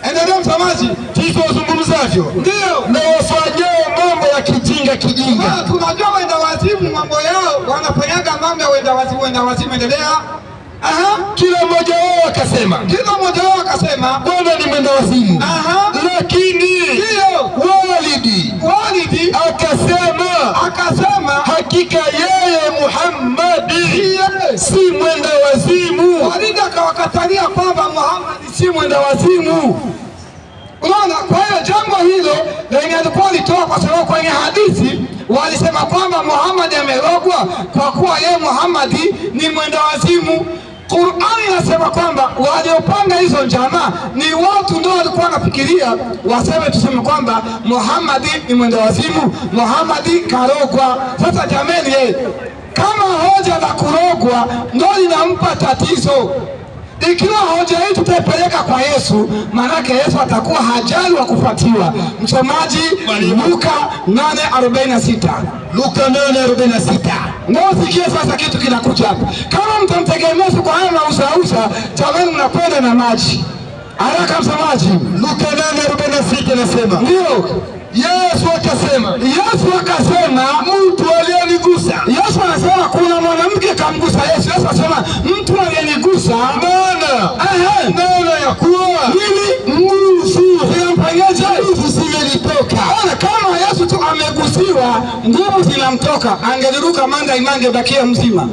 S3: Endelea msamaji.
S2: Jinsi wazungumzavyo.
S3: Ndio.
S2: Na wafanyao mambo ya kijinga.
S3: Tunajua wenda wazimu mambo yao, wanafanyaga mambo ya wenda wazimu. Endelea.
S2: Kila mmoja wao akasema Bwana ni mwenda wazimu. Lakini Walid akasema hakika yeye Muhammad si mwenda wazimu.
S3: Walid akawakatalia kwamba Muhammad si mwenda wazimu. Unaona, kwa hiyo jambo hilo lenye alikuwa alitoa, kwa sababu kwenye hadithi walisema kwamba Muhammad amerogwa kwa kuwa yeye Muhammad ni mwenda wazimu. Qur'ani inasema kwamba waliopanga hizo njama ni watu ndio walikuwa wanafikiria waseme tuseme kwamba Muhammad ni mwenda wazimu, Muhammad karogwa. Sasa jameni, kama hoja la kurogwa ndio linampa tatizo, ikiwa hoja hii tutaipeleka kwa Yesu, maanake Yesu atakuwa hajali wa kufuatiwa. Msomaji, Luka 8:46.
S2: Luka 8:46.
S3: Ndio sikia sasa kitu kinakuja hapa. Kama kama mtamtegemea kwa haya mausausa, jamani mnakwenda na maji. Haraka msamaji.
S2: Luka 8:46 nasema.
S3: Ndio.
S2: Yesu akasema
S3: mtu aliyenigusa. Yesu anasema kuna mwanamke kamgusa Yesu. Yesu anasema mtu aliyenigusa maana ya kuwa mimi nguvu zinamfanyaje? Nguvu zimenitoka. Ona kama Yesu tu amegusiwa nguvu zinamtoka, angeliruka manga imange bakia mzima.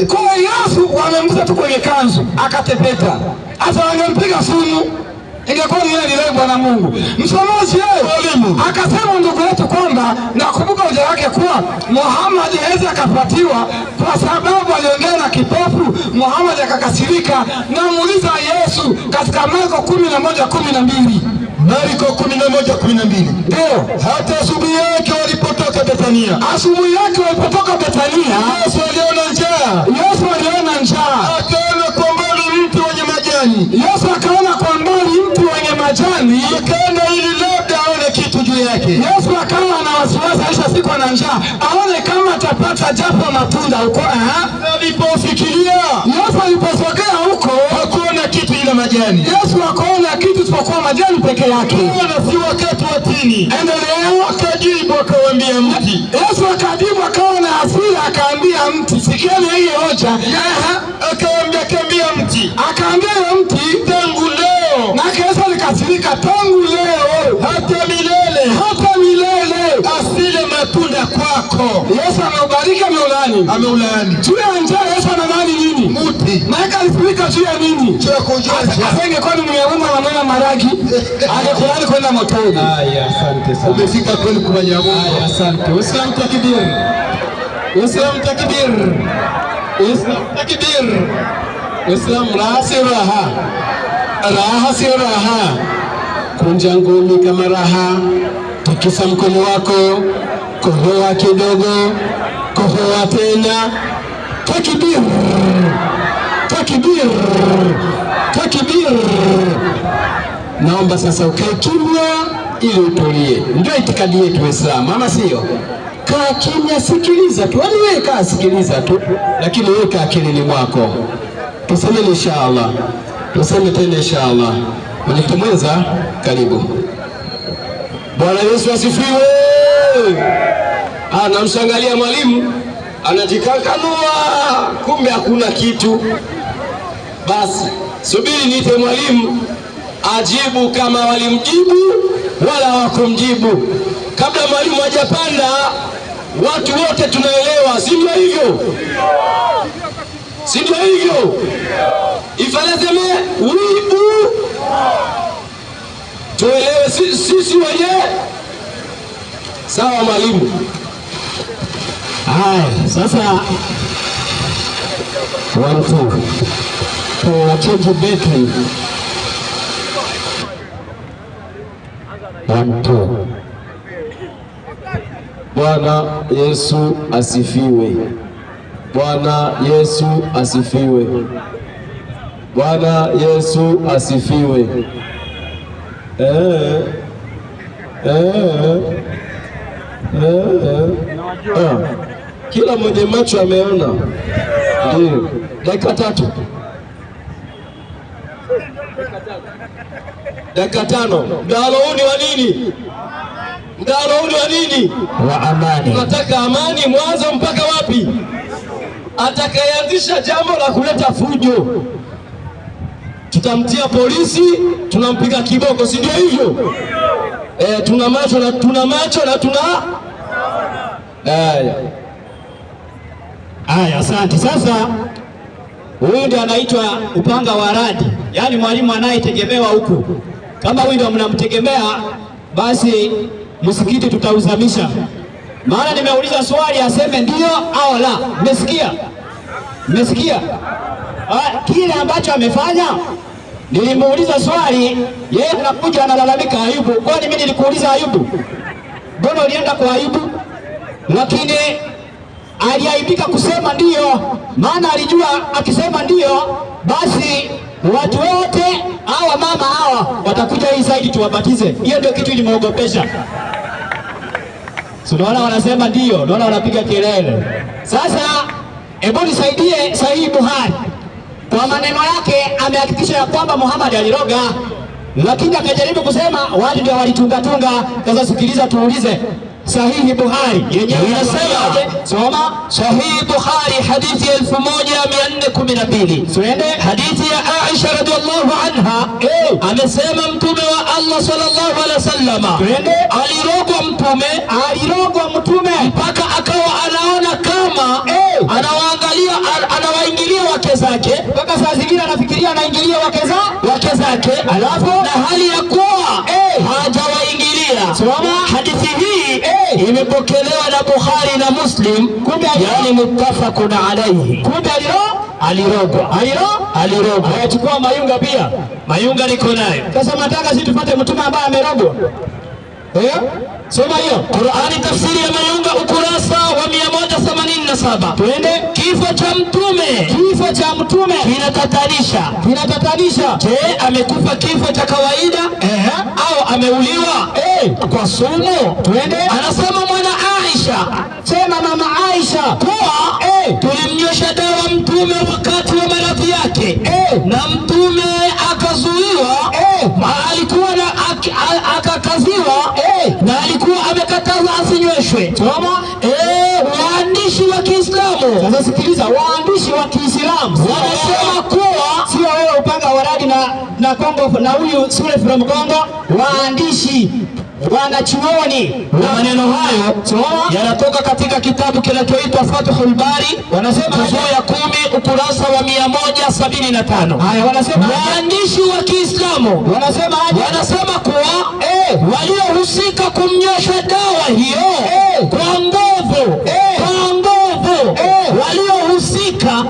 S3: Kwa Yesu wamemgusa tu kwenye kanzu akatepeta. Hata wangempiga sumu ingekuwa ni ile ile Bwana Mungu. Msomaji mwalimu akasema ndugu yetu kwamba nakumbuka hoja yake kuwa Muhammad hawezi akapatiwa kwa sababu aliongea na kipofu. Muhammad akakasirika na muuliza Yesu katika Marko 11:12.
S2: Marko 11:12.
S3: Ndio.
S2: Hata asubuhi yake walipotoka Bethania.
S3: Asubuhi yake walipotoka Bethania,
S2: Yesu aliona njaa.
S3: Akaona
S2: kwa mbali mti wenye majani.
S3: Yesu akaona kwa mbali mti wenye majani.
S2: Akaenda ili labda aone kitu juu yake.
S3: Yesu akawa na wasiwasi, aisha siku ana njaa, aone kama atapata japo matunda huko.
S2: Alipofikiria,
S3: Yesu aliposogea huko,
S2: hakuona kitu ila majani.
S3: Yesu akaona kitu isipokuwa majani peke yake.
S2: Na si wakati wa tini.
S3: Endelea.
S2: Akajibu akawaambia mti.
S3: Yesu akajibu akawa na hasira akaambia mti. Sikieni hii hoja.
S2: Akaambia mti.
S3: Akaambia mti
S2: tangu leo.
S3: Na Yesu alikasirika, tangu leo
S2: hata milele asile matunda kwako.
S3: Yesu ameubariki ameulaani. Juu ya njaa Yesu anadhani nini?
S2: Muti.
S3: Na alifika juu ya nini? Asenge kwani mmeunga na mwana maragi. Angekulaani kwenda motoni.
S2: Haya, asante sana. Umefika kweli kwa Mungu.
S3: Haya, asante. Uislamu takbir. Uislamu takbir. Uislamu takbir. Uislamu raha si raha. Raha si raha. Kunja ngumi kama raha. Tikisa mkono wako. Kohoa kidogo. Kohoa tena. Takbir. Takbir. Takbir. Naomba sasa ukae kimya ili utulie. Ndio itikadi yetu Waislamu, ama sio? Kaa kimya, sikiliza tu. Yaani wewe kaa sikiliza tu, lakini weka akilini mwako. Tuseme inshallah. Tuseme tena inshallah. Mwenyekiti mwenza, karibu. Bwana Yesu asifiwe. Namshangalia mwalimu anajikakanua, kumbe hakuna kitu. Basi subiri niite mwalimu ajibu kama walimjibu wala hawakumjibu. Kabla mwalimu hajapanda, watu wote tunaelewa, si ndio hivyo? Si ndio hivyo? Ifalazeme wibu tuelewe sisi wenyewe. Sawa mwalimu. Haya, sasa 1 2 change battery. 1 2. Bwana Yesu asifiwe. Bwana Yesu asifiwe. Bwana Yesu asifiwe. Kila mwenye macho ameona. Ndio. Dakika 3. Dakika 5. Mdahalo huu ni wa nini? Mdahalo huu ni wa nini? Wa amani. Tunataka amani mwanzo mpaka wapi? Atakayeanzisha jambo la kuleta fujo tutamtia polisi, tunampiga kiboko, si ndio hivyo? Tuna macho na tuna haya. Asante. Sasa huyu ndio anaitwa upanga wa radi, yaani mwalimu anayetegemewa huku. Kama huyu ndio mnamtegemea, basi msikiti tutauzamisha. Maana nimeuliza swali aseme ndio au la. Mmesikia? Mmesikia? Kile ambacho amefanya, nilimuuliza swali, yeye anakuja analalamika Ayubu. Kwani mimi nilikuuliza Ayubu? Mbona ulienda kwa Ayubu? Lakini aliaibika kusema ndio, maana alijua akisema ndio basi watu wote hawa mama hawa watakuja hii zaidi tuwabatize. Hiyo ndio kitu ilimuogopesha. Unaona wanasema ndio, unaona wanapiga kelele. Sasa
S2: Hebu nisaidie Sahihi Buhari. Kwa maneno yake amehakikisha ya kwamba Muhammad aliroga, lakini akajaribu kusema watu ndio walitungatunga. Sasa sikiliza, tuulize Sahihi Buhari yenyewe inasemaje? Soma Sahihi Buhari, hadithi 1412. Twende hadithi ya Aisha radhiallahu anha. Amesema Mtume wa Allah sallallahu alaihi wasallam, twende, alirogwa mtume mpaka akawa anaona kama anawaingilia wake zake, mpaka saa zingine anafikiria anaingilia wake zake, alafu na hali ya kuwa hajawaingilia. Soma hadithi hii imepokelewa na Bukhari na Muslim, yani muttafaqun alayhi. Kumbe alirogwa. Chukua mayunga pia, mayunga niko nayo. Sasa nataka sisi tupate mtume ambaye amerogwa. Soma hiyo Qur'ani, tafsiri ya mayunga, ukurasa wa 187. Twende. Kifo cha mtume kinatatanisha. Je, amekufa kifo cha kawaida au ameuliwa kwa sumu? Twende. Anasema mwana Aisha, sema mama Aisha, kuwa tulimnyosha dawa mtume wakati wa maradhi yake, na mtume akazuiwa, alikuwa akakaziwa, na alikuwa amekataza asinyweshwe. Soma waandishi wa Kiislamu. Sasa sikiliza, waandishi wa Kiislamu wanasema kuwa sio wewe upanga waradi na Kongo na huyu sure from Kongo, waandishi wanachuoni na maneno hayo yanatoka katika kitabu kinachoitwa Fathul Bari. Wanasema juzuu ya 10 ukurasa wa 175. Haya, wanasema waandishi wa Kiislamu wanasema kuwa waliohusika kumnyosha dawa hiyo kwa nguvu, waliohusika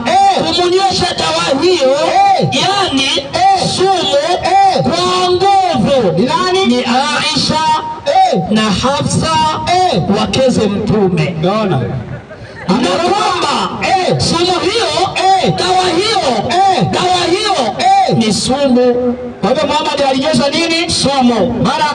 S2: kumnyosha dawa hiyo yani sumu kwa nguvu ni Aisha na Hafsa wakeze mtume. Unaona? Na kwamba sumu hiyo, dawa hiyo ni sumu. Kwa hivyo Muhammad alinyosha nini? Sumu. Mara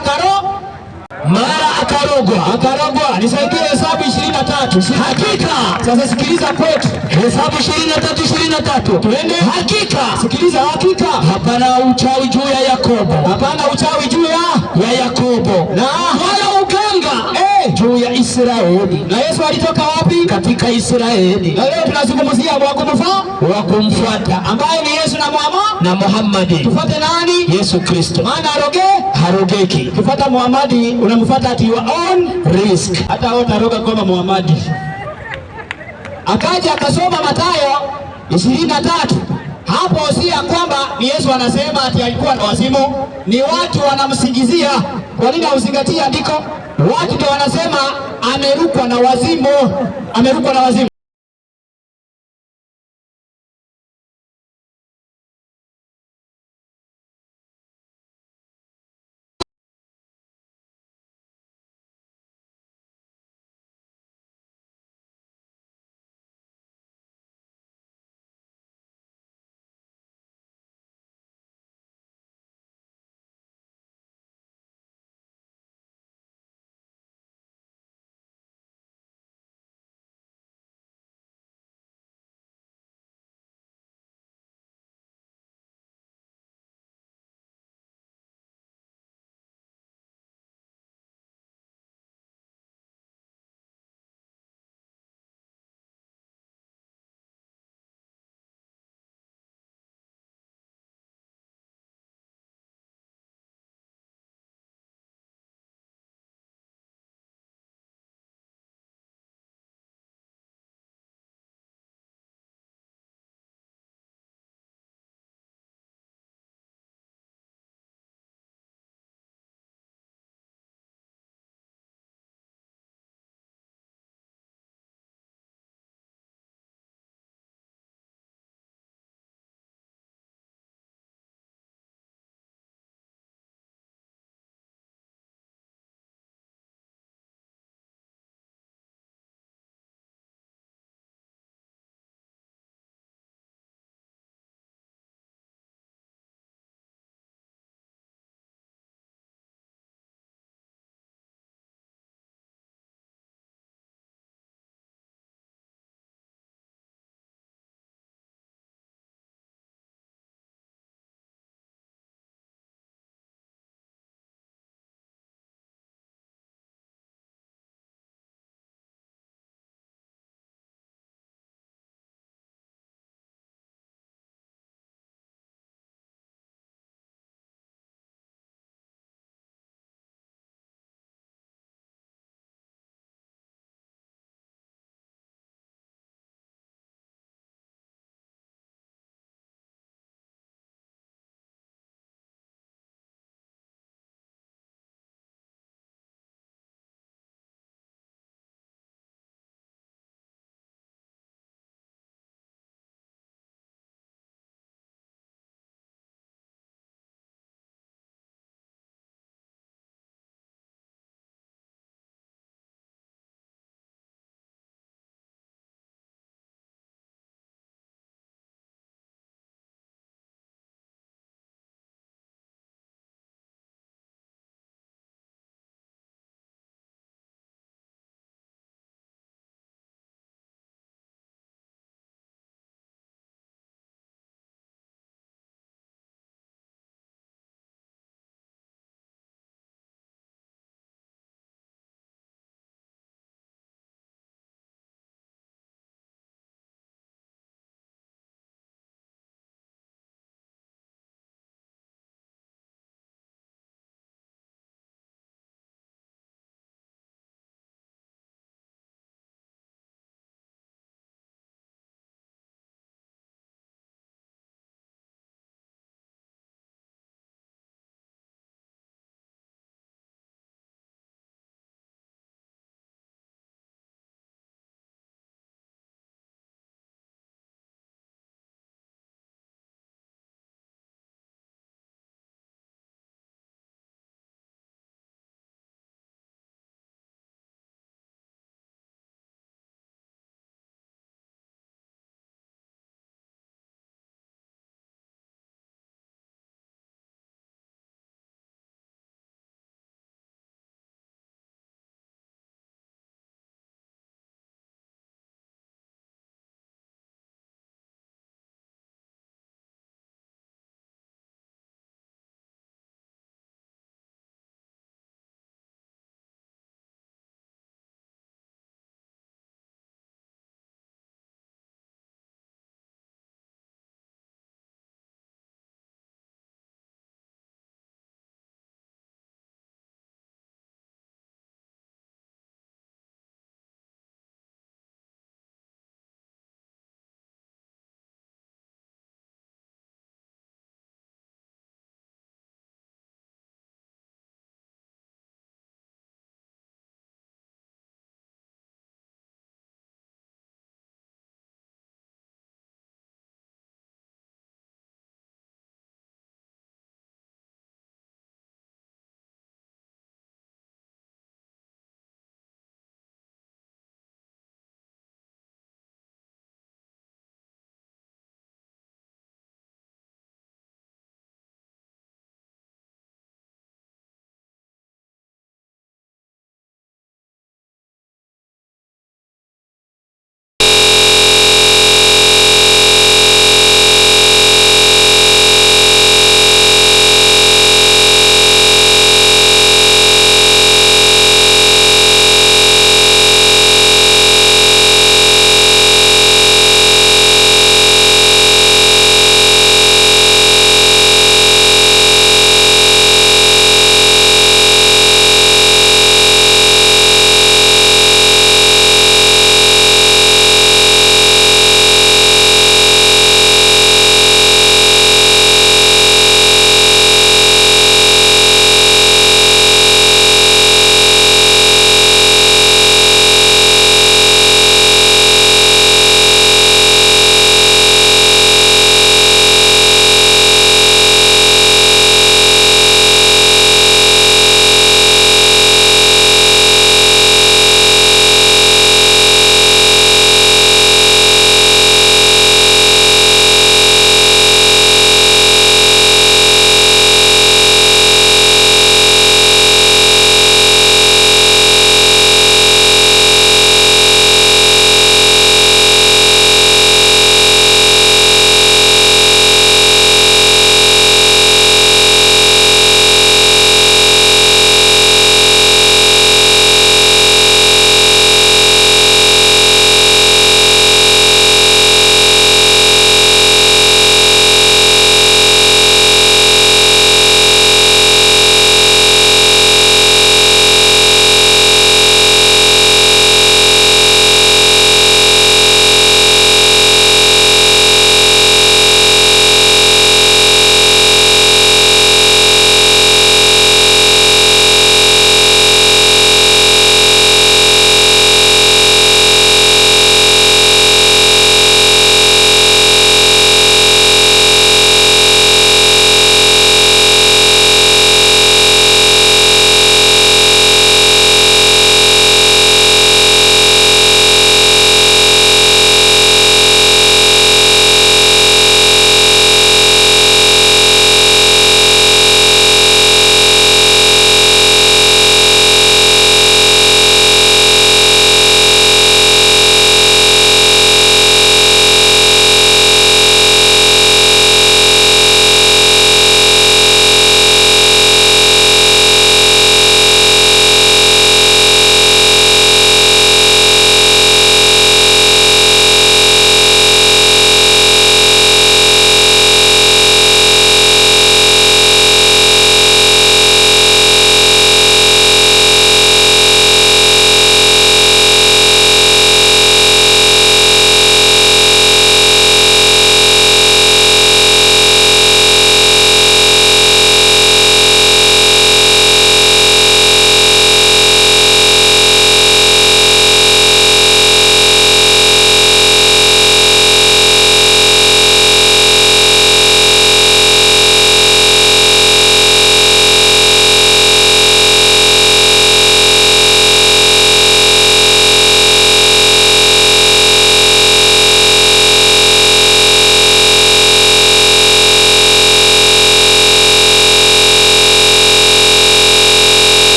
S2: akarogwa. Nisaidie hesabu 23. Hakika. Sasa sikiliza kwetu. Hesabu 23. Twende. Hakika. Sikiliza, hakika. Hapana uchawi juu ya Yakobo. Ya Yakobo. Na wala uganga juu ya Israeli. Na Yesu alitoka wapi? Katika Israeli. Na leo tunazungumzia wa kumfuata ambaye ni Yesu na Muhammad. Tufuate nani? Yesu Kristo. Maana harogeki. Tufuata Muhammad, unamfuata at your own risk. Hata wewe utaroga kama Muhammad. Akaja akasoma Mathayo 23. Hapo si ya kwamba ni Yesu anasema ati alikuwa na wazimu, ni watu wanamsingizia. Kwa nini hauzingatia andiko? Watu ndio wanasema amerukwa na wazimu.